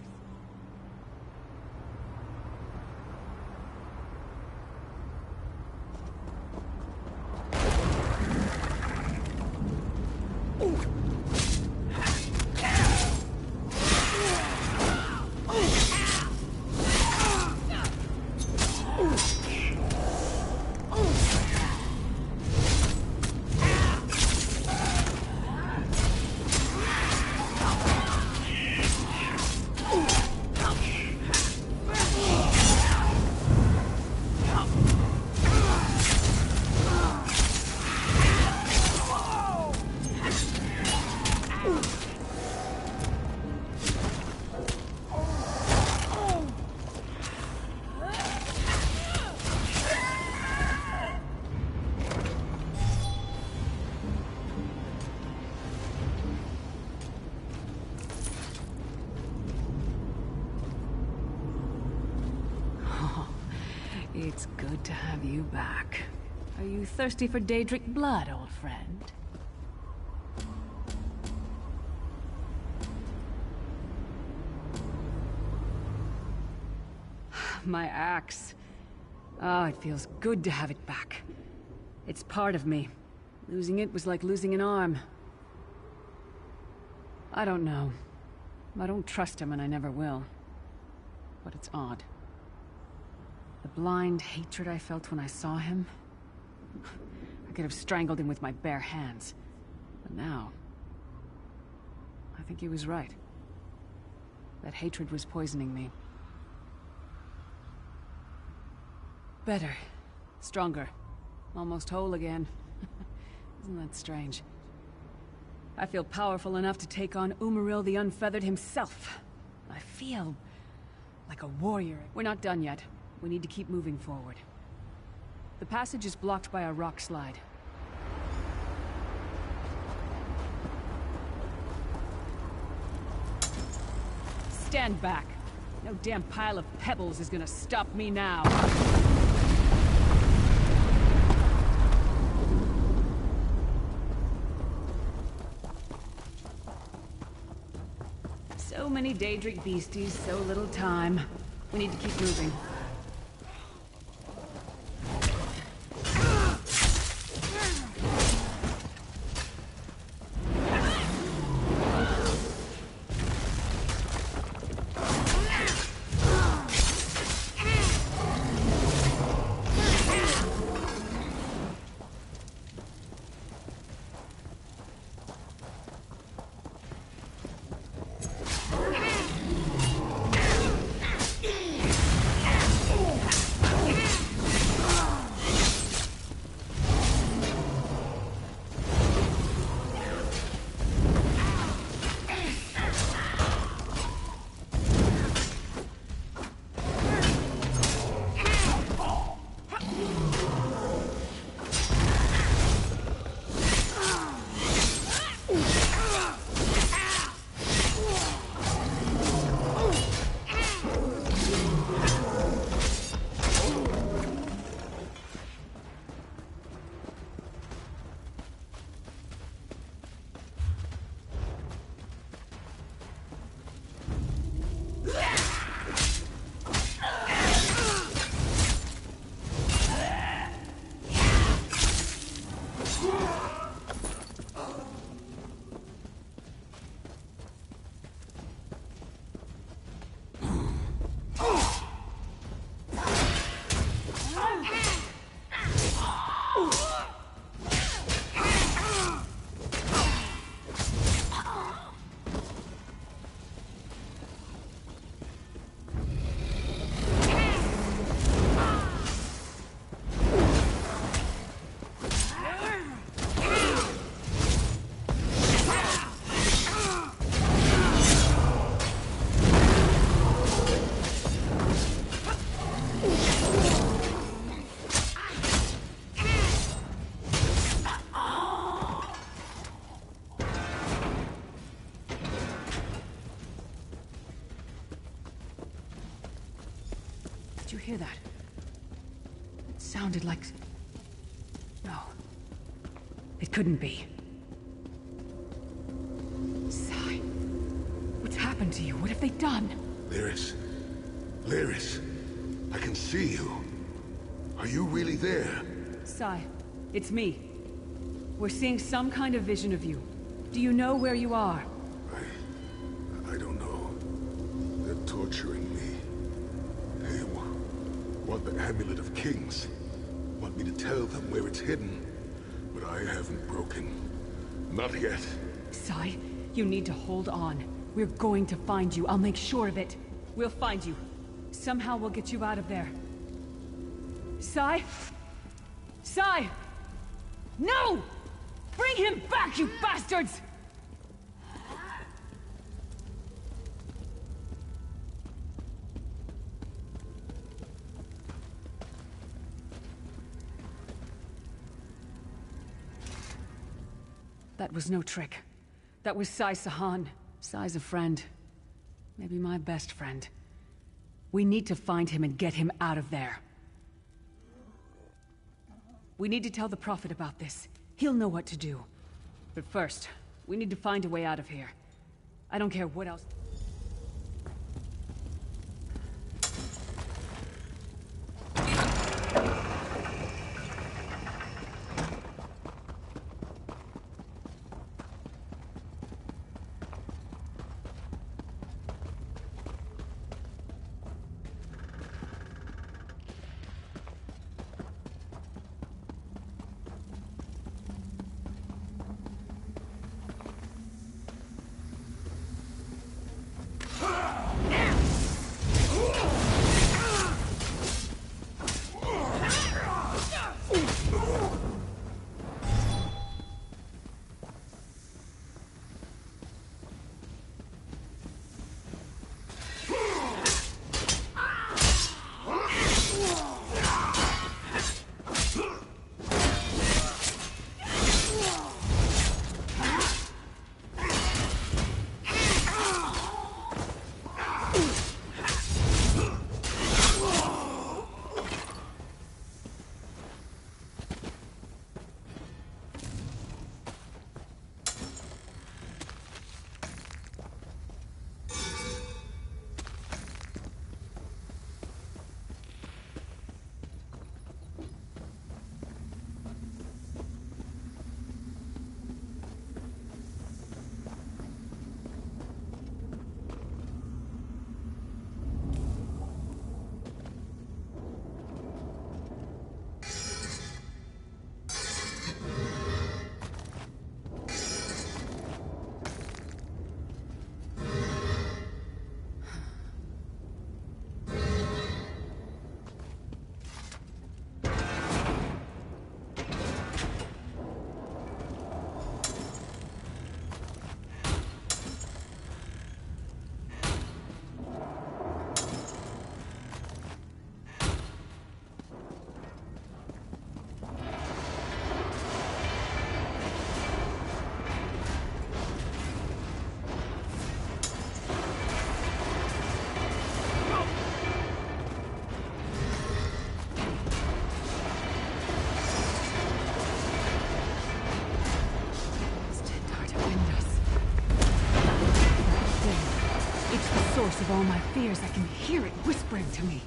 It's good to have you back. Are you thirsty for Daedric blood, old friend? My axe. Ah, it feels good to have it back. It's part of me. Losing it was like losing an arm. I don't know. I don't trust him and I never will. But it's odd. The blind hatred I felt when I saw him... I could have strangled him with my bare hands. But now... I think he was right. That hatred was poisoning me. Better. Stronger. Almost whole again. Isn't that strange? I feel powerful enough to take on Umaril the Unfeathered himself. I feel... like a warrior. We're not done yet. We need to keep moving forward. The passage is blocked by a rock slide. Stand back. No damn pile of pebbles is gonna stop me now. So many Daedric beasties, so little time. We need to keep moving. Did you hear that? It sounded like... No. It couldn't be. Sai. What's happened to you? What have they done? Lyris. Lyris. I can see you. Are you really there? Sai, it's me. We're seeing some kind of vision of you. Do you know where you are? I don't know. They're torturing me. They want the Amulet of Kings. Want me to tell them where it's hidden. But I haven't broken. Not yet. Sai, you need to hold on. We're going to find you. I'll make sure of it. We'll find you. Somehow we'll get you out of there. Sai? Sai! No! Bring him back, you bastards! That was no trick. That was Sai Sahan. Sai's a friend. Maybe my best friend. We need to find him and get him out of there. We need to tell the Prophet about this. He'll know what to do. But first, we need to find a way out of here. I don't care what else... Of all my fears, I can hear it whispering to me,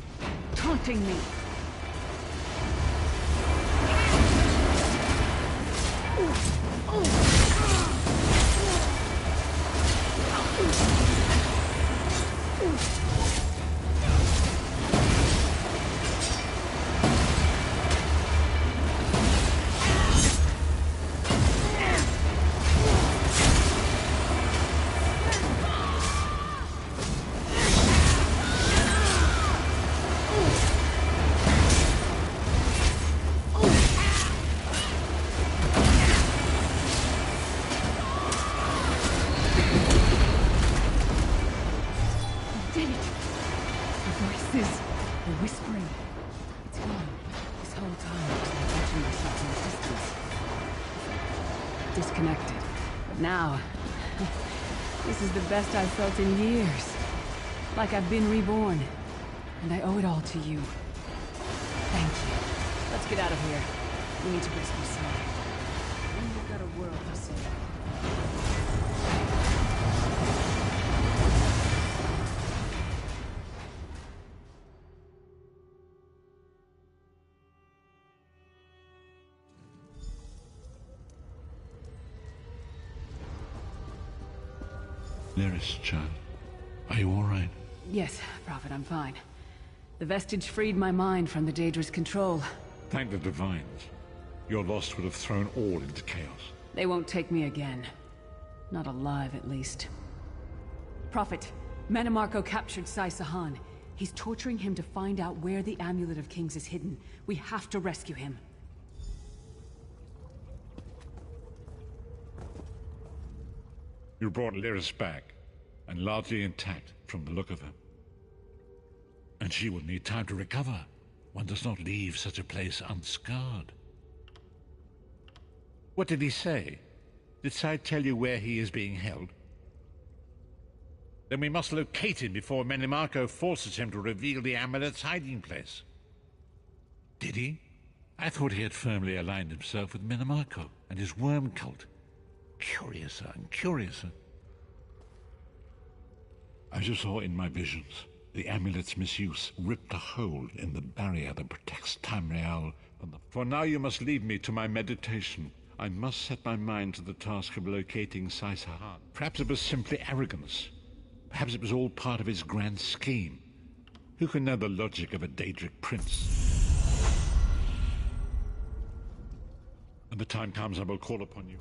taunting me. Disconnected. But now, this is the best I've felt in years. Like I've been reborn. And I owe it all to you. Thank you. Let's get out of here. We need to rescue Sly. We've got a world to save. Lyris, child. Are you all right? Yes, Prophet, I'm fine. The vestige freed my mind from the Daedra's control. Thank the Divines. Your loss would have thrown all into chaos. They won't take me again. Not alive, at least. Prophet, Mannimarco captured Sai Sahan. He's torturing him to find out where the Amulet of Kings is hidden. We have to rescue him. You brought Lyris back, and largely intact from the look of her. And she will need time to recover. One does not leave such a place unscarred. What did he say? Did Sai tell you where he is being held? Then we must locate him before Mannimarco forces him to reveal the amulet's hiding place. Did he? I thought he had firmly aligned himself with Minimarco and his worm cult. Curiouser and curiouser. As you saw in my visions, the amulet's misuse ripped a hole in the barrier that protects Tamriel from the... For now you must leave me to my meditation. I must set my mind to the task of locating Sai-Sahan. Perhaps it was simply arrogance. Perhaps it was all part of his grand scheme. Who can know the logic of a Daedric prince? When the time comes, I will call upon you.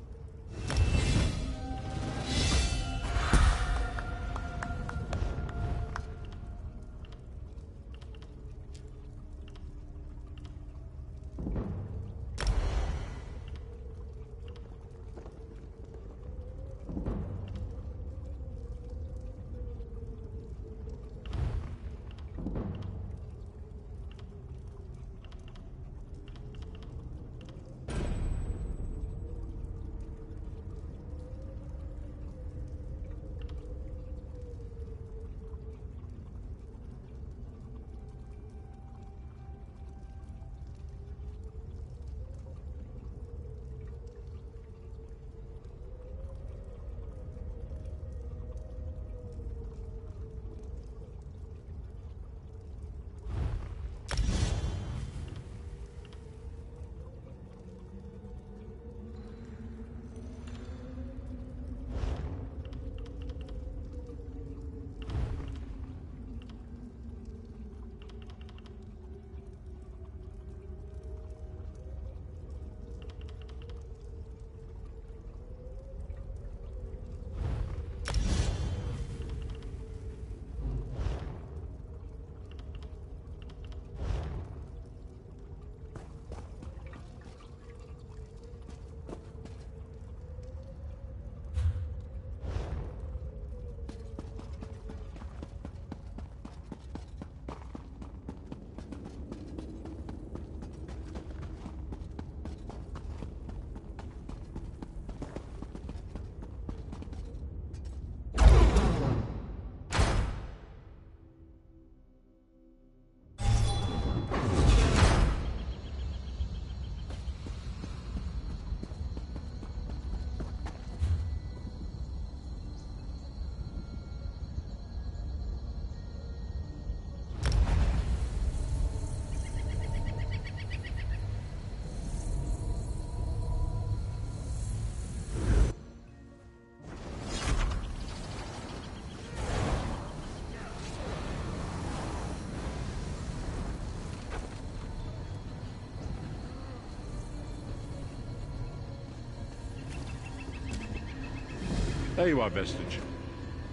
There you are, Vestige.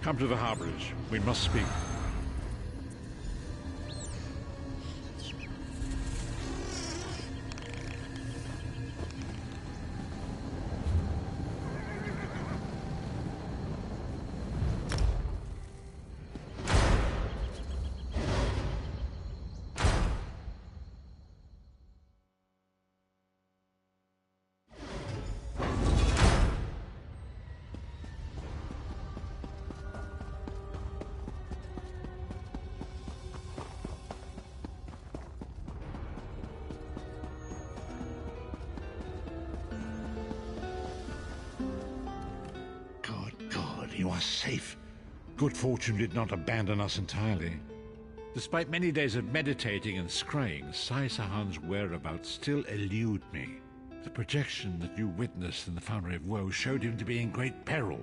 Come to the harborage. We must speak. You are safe. Good fortune did not abandon us entirely. Despite many days of meditating and scrying, Sai-Sahan's whereabouts still elude me. The projection that you witnessed in the Foundry of Woe showed him to be in great peril.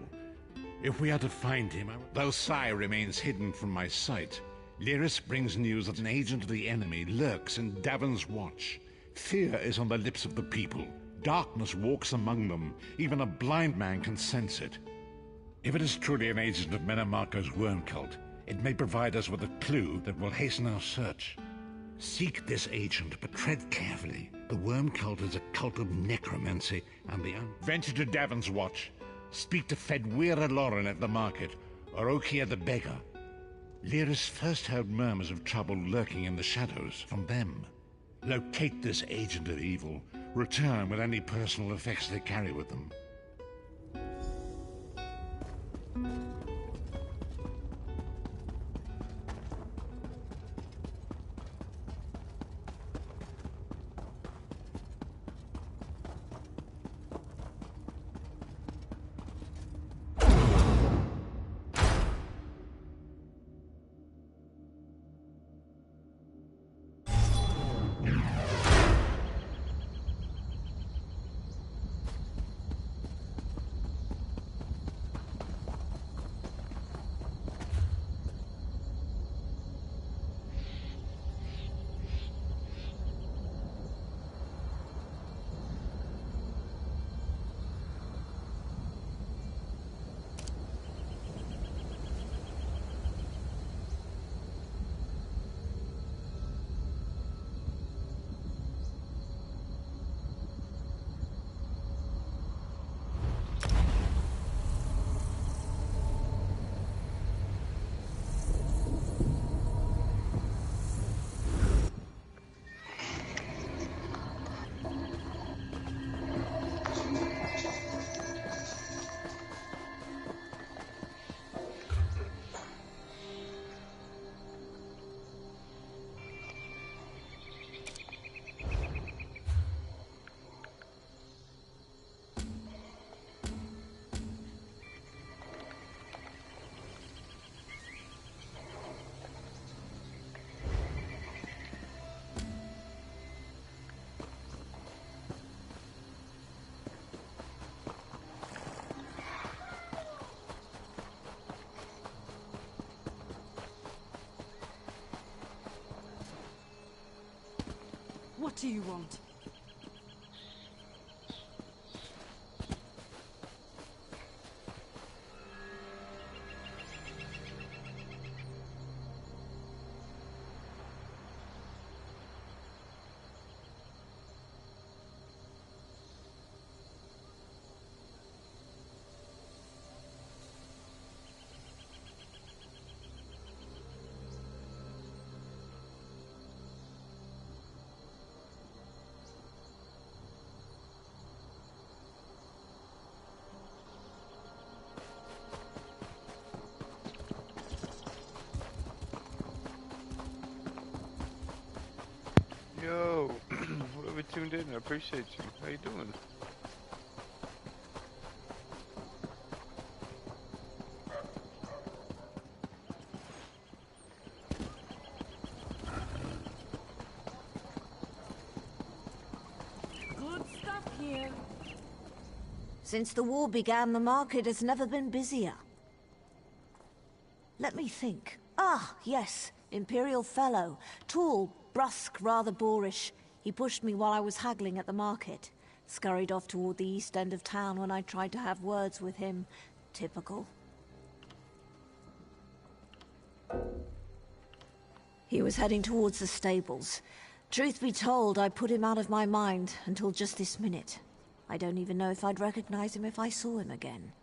If we are to find him, though Sai remains hidden from my sight, Lyris brings news that an agent of the enemy lurks in Davon's Watch. Fear is on the lips of the people. Darkness walks among them. Even a blind man can sense it. If it is truly an agent of Minimarco's worm cult, it may provide us with a clue that will hasten our search. Seek this agent, but tread carefully. The worm cult is a cult of necromancy, and venture to Davon's Watch. Speak to Fedwira Lauren at the market, or Okia the beggar. Lyris first heard murmurs of trouble lurking in the shadows from them. Locate this agent of evil. Return with any personal effects they carry with them. What do you want? Yo, whoever tuned in, I appreciate you. How you doing? Good stuff here. Since the war began, the market has never been busier. Let me think. Ah, yes. Imperial fellow. Tall, brusque, rather boorish. He pushed me while I was haggling at the market. Scurried off toward the east end of town when I tried to have words with him. Typical. He was heading towards the stables. Truth be told, I put him out of my mind until just this minute. I don't even know if I'd recognize him if I saw him again.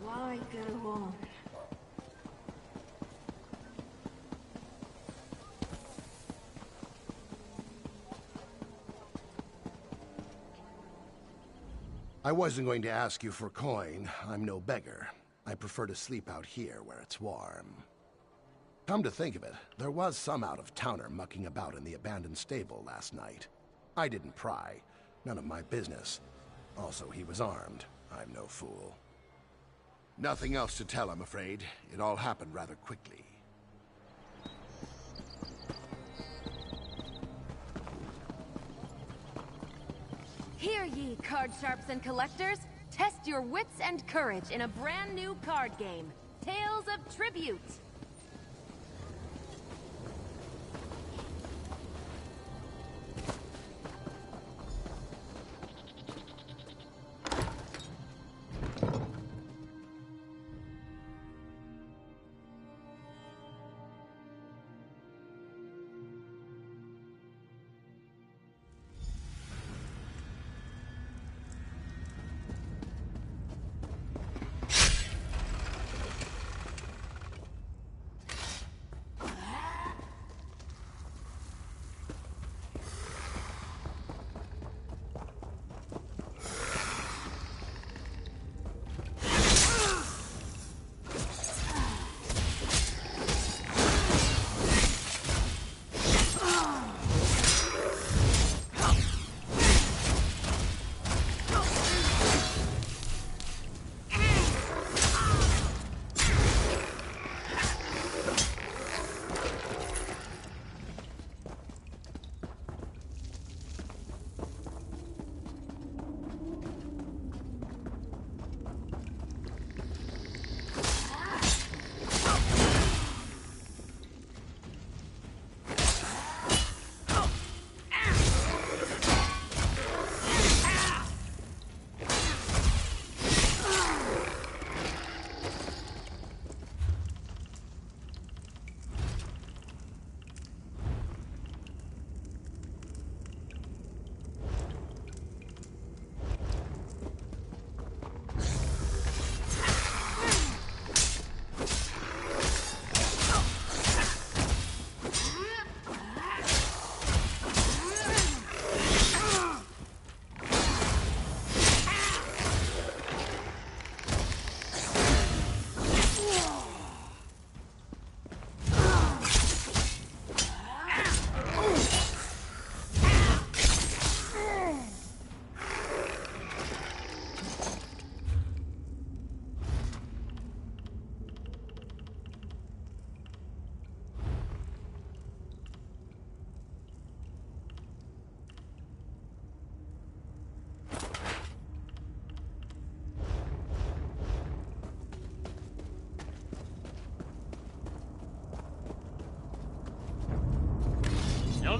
Why go on? I wasn't going to ask you for coin. I'm no beggar. I prefer to sleep out here where it's warm. Come to think of it, there was some out-of-towner mucking about in the abandoned stable last night. I didn't pry. None of my business. Also, he was armed. I'm no fool. Nothing else to tell, I'm afraid. It all happened rather quickly. Hear ye, card sharps and collectors! Test your wits and courage in a brand new card game, Tales of Tribute!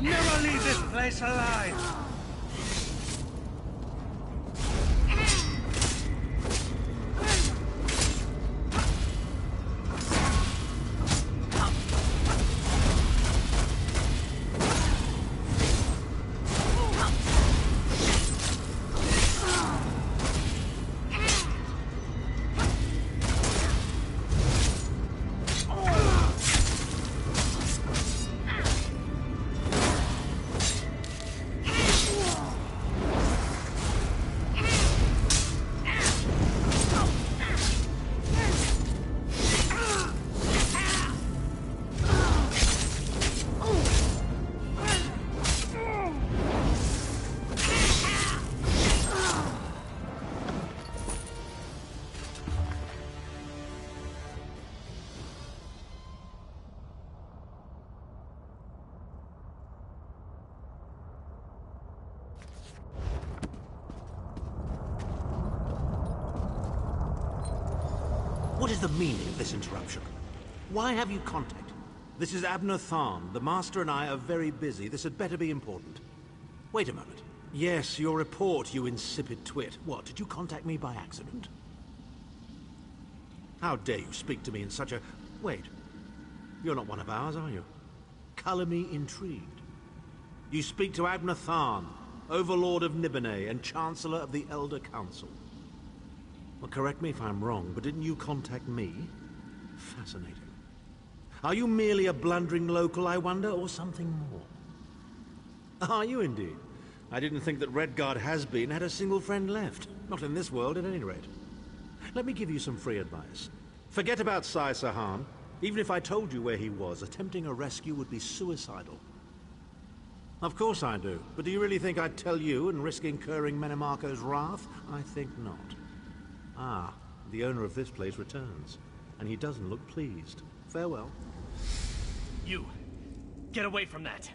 never leave this place alive! What is the meaning of this interruption? Why have you contact? This is Abner Tharn. The Master and I are very busy. This had better be important. Wait a moment. Yes, your report, you insipid twit. What, did you contact me by accident? How dare you speak to me in such a... Wait. You're not one of ours, are you? Color me intrigued. You speak to Abner Tharn, Overlord of Nibene and Chancellor of the Elder Council. Well, correct me if I'm wrong, but didn't you contact me? Fascinating. Are you merely a blundering local, I wonder, or something more? Are you indeed? I didn't think that Redguard has-been had a single friend left. Not in this world, at any rate. Let me give you some free advice. Forget about Sai Sahan. Even if I told you where he was, attempting a rescue would be suicidal. Of course I do. But do you really think I'd tell you and risk incurring Menemarko's wrath? I think not. Ah, the owner of this place returns, and he doesn't look pleased. Farewell. You, get away from that.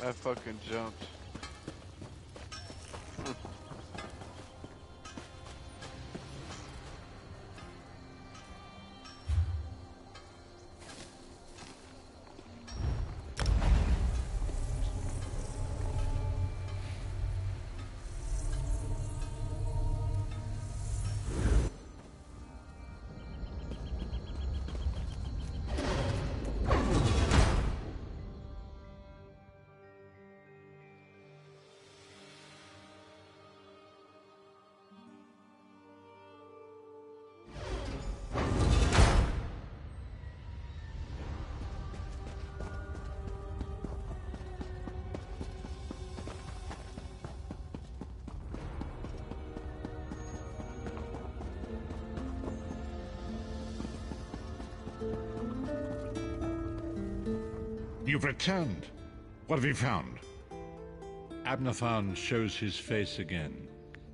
I fucking jumped. You've returned. What have you found? Abner Tharn shows his face again.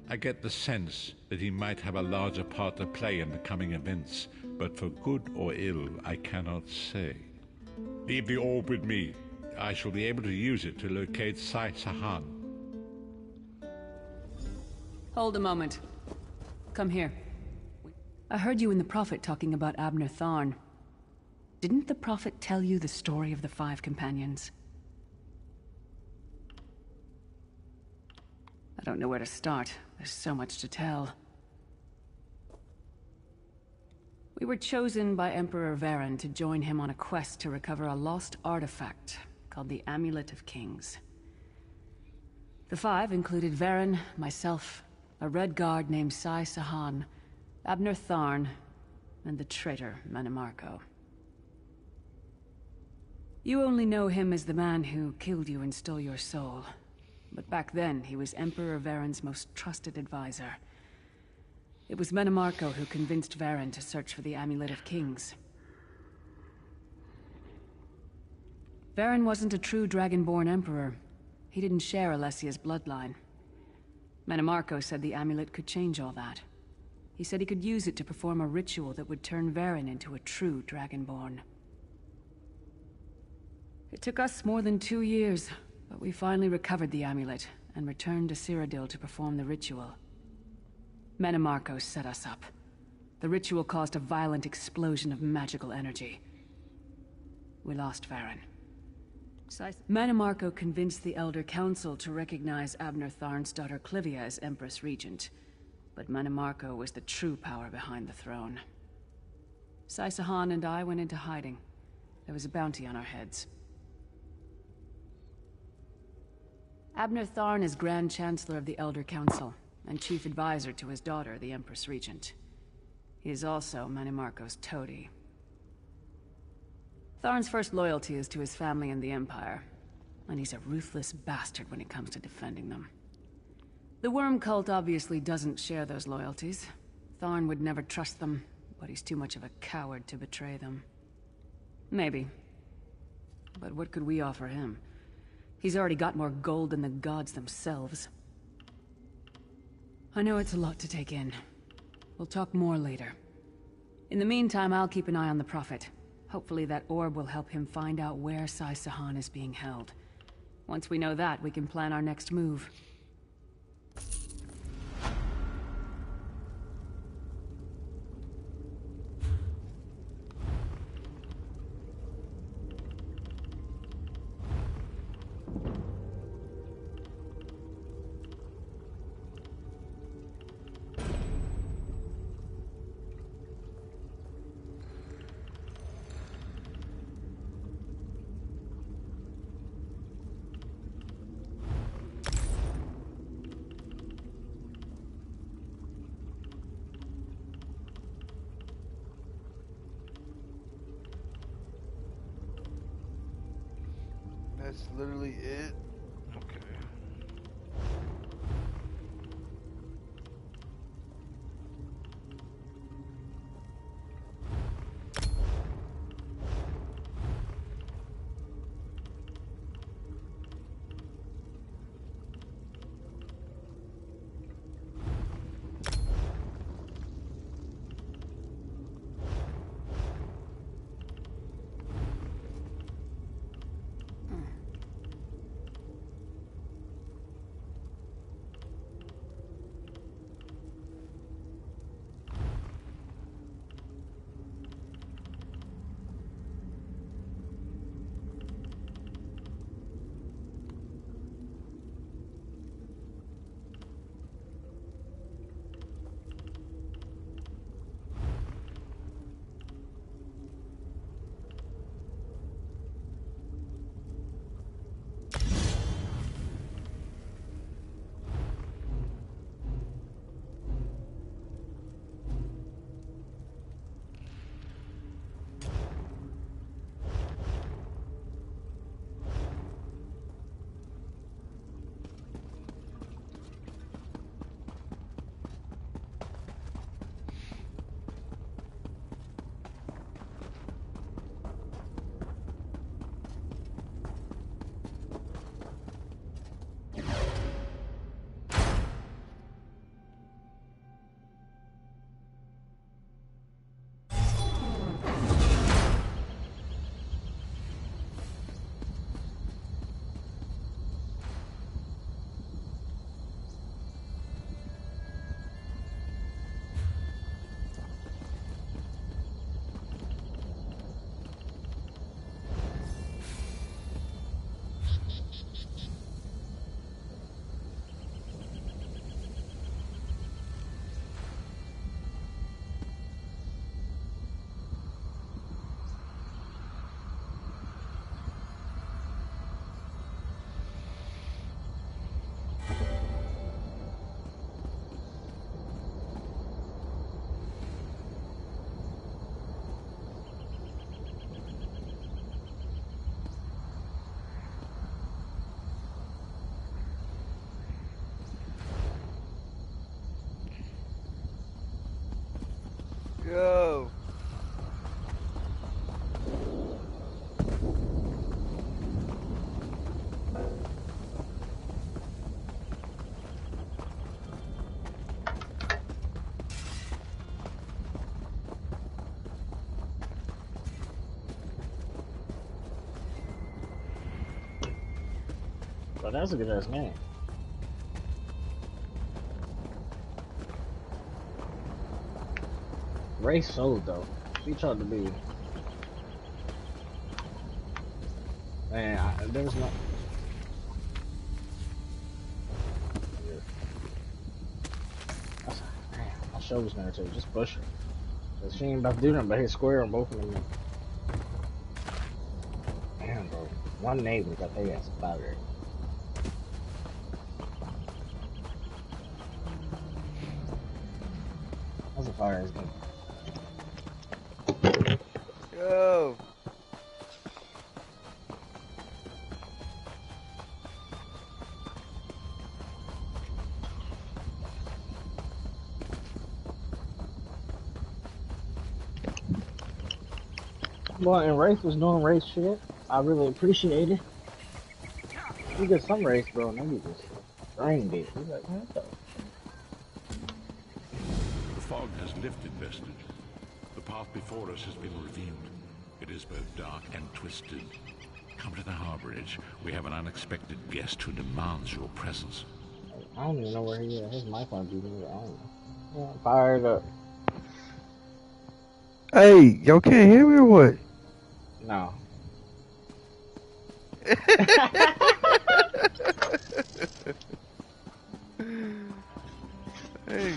I get the sense that he might have a larger part to play in the coming events, but for good or ill, I cannot say. Leave the orb with me. I shall be able to use it to locate Sai Sahan. Hold a moment. come here. I heard you and the Prophet talking about Abner Tharn. Didn't the Prophet tell you the story of the 5 companions? I don't know where to start. There's so much to tell. We were chosen by Emperor Varen to join him on a quest to recover a lost artifact called the Amulet of Kings. The 5 included Varen, myself, a Red Guard named Sai Sahan, Abner Tharn, and the traitor Manimarco. You only know him as the man who killed you and stole your soul. But back then, he was Emperor Varen's most trusted advisor. It was Manimarco who convinced Varen to search for the Amulet of Kings. Varen wasn't a true Dragonborn Emperor. He didn't share Alessia's bloodline. Manimarco said the amulet could change all that. He said he could use it to perform a ritual that would turn Varen into a true Dragonborn. It took us more than 2 years, but we finally recovered the amulet and returned to Cyrodiil to perform the ritual. Manimarco set us up. The ritual caused a violent explosion of magical energy. We lost Varen. Manimarco convinced the Elder Council to recognize Abner Tharn's daughter Clivia as Empress Regent, but Manimarco was the true power behind the throne. Sai Sahan and I went into hiding. There was a bounty on our heads. Abner Tharn is Grand Chancellor of the Elder Council, and Chief Advisor to his daughter, the Empress Regent. He is also Manimarco's toady. Tharn's first loyalty is to his family and the Empire, and he's a ruthless bastard when it comes to defending them. The Worm Cult obviously doesn't share those loyalties. Tharn would never trust them, but he's too much of a coward to betray them. Maybe. But what could we offer him? He's already got more gold than the gods themselves. I know it's a lot to take in. We'll talk more later. In the meantime, I'll keep an eye on the Prophet. Hopefully that orb will help him find out where Sai Sahan is being held. Once we know that, we can plan our next move. That's literally it. Okay. that's a good ass name. Wraith sold though. He tried to be. Man, there's no. My show's gonna too. Just push her. Cause she ain't about to do nothing but hit square on both of them. Damn, bro. One neighbor got their ass fired. That's a fire ass game. Yo. Well, and Wraith was doing Wraith shit. I really appreciate it. We did some Wraith, bro, and then we just drained it. He's like, what the? The fog has lifted, Vestige. The path before us has been revealed. It is both dark and twisted. Come to the harbor edge. We have an unexpected guest who demands your presence. I don't even know where he is. His mic might be there. I don't know. Yeah, fired up. Hey, y'all can't hear me or what? No. Hey.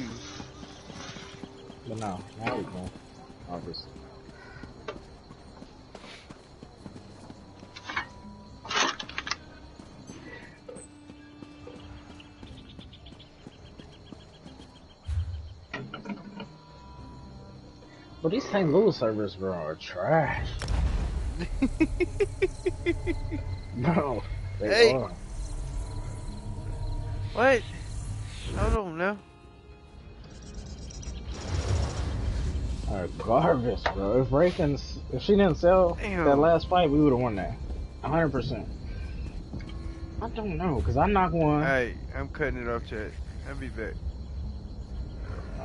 But no, now we go. Obviously. But these St. Louis servers, bro, are trash. Bro, they are. What? I don't know. Are garbage, bro. If she didn't sell that last fight, we would have won that. 100%. I don't know, cause I knocked one. Hey, I'm cutting it off, chat. I'll be back.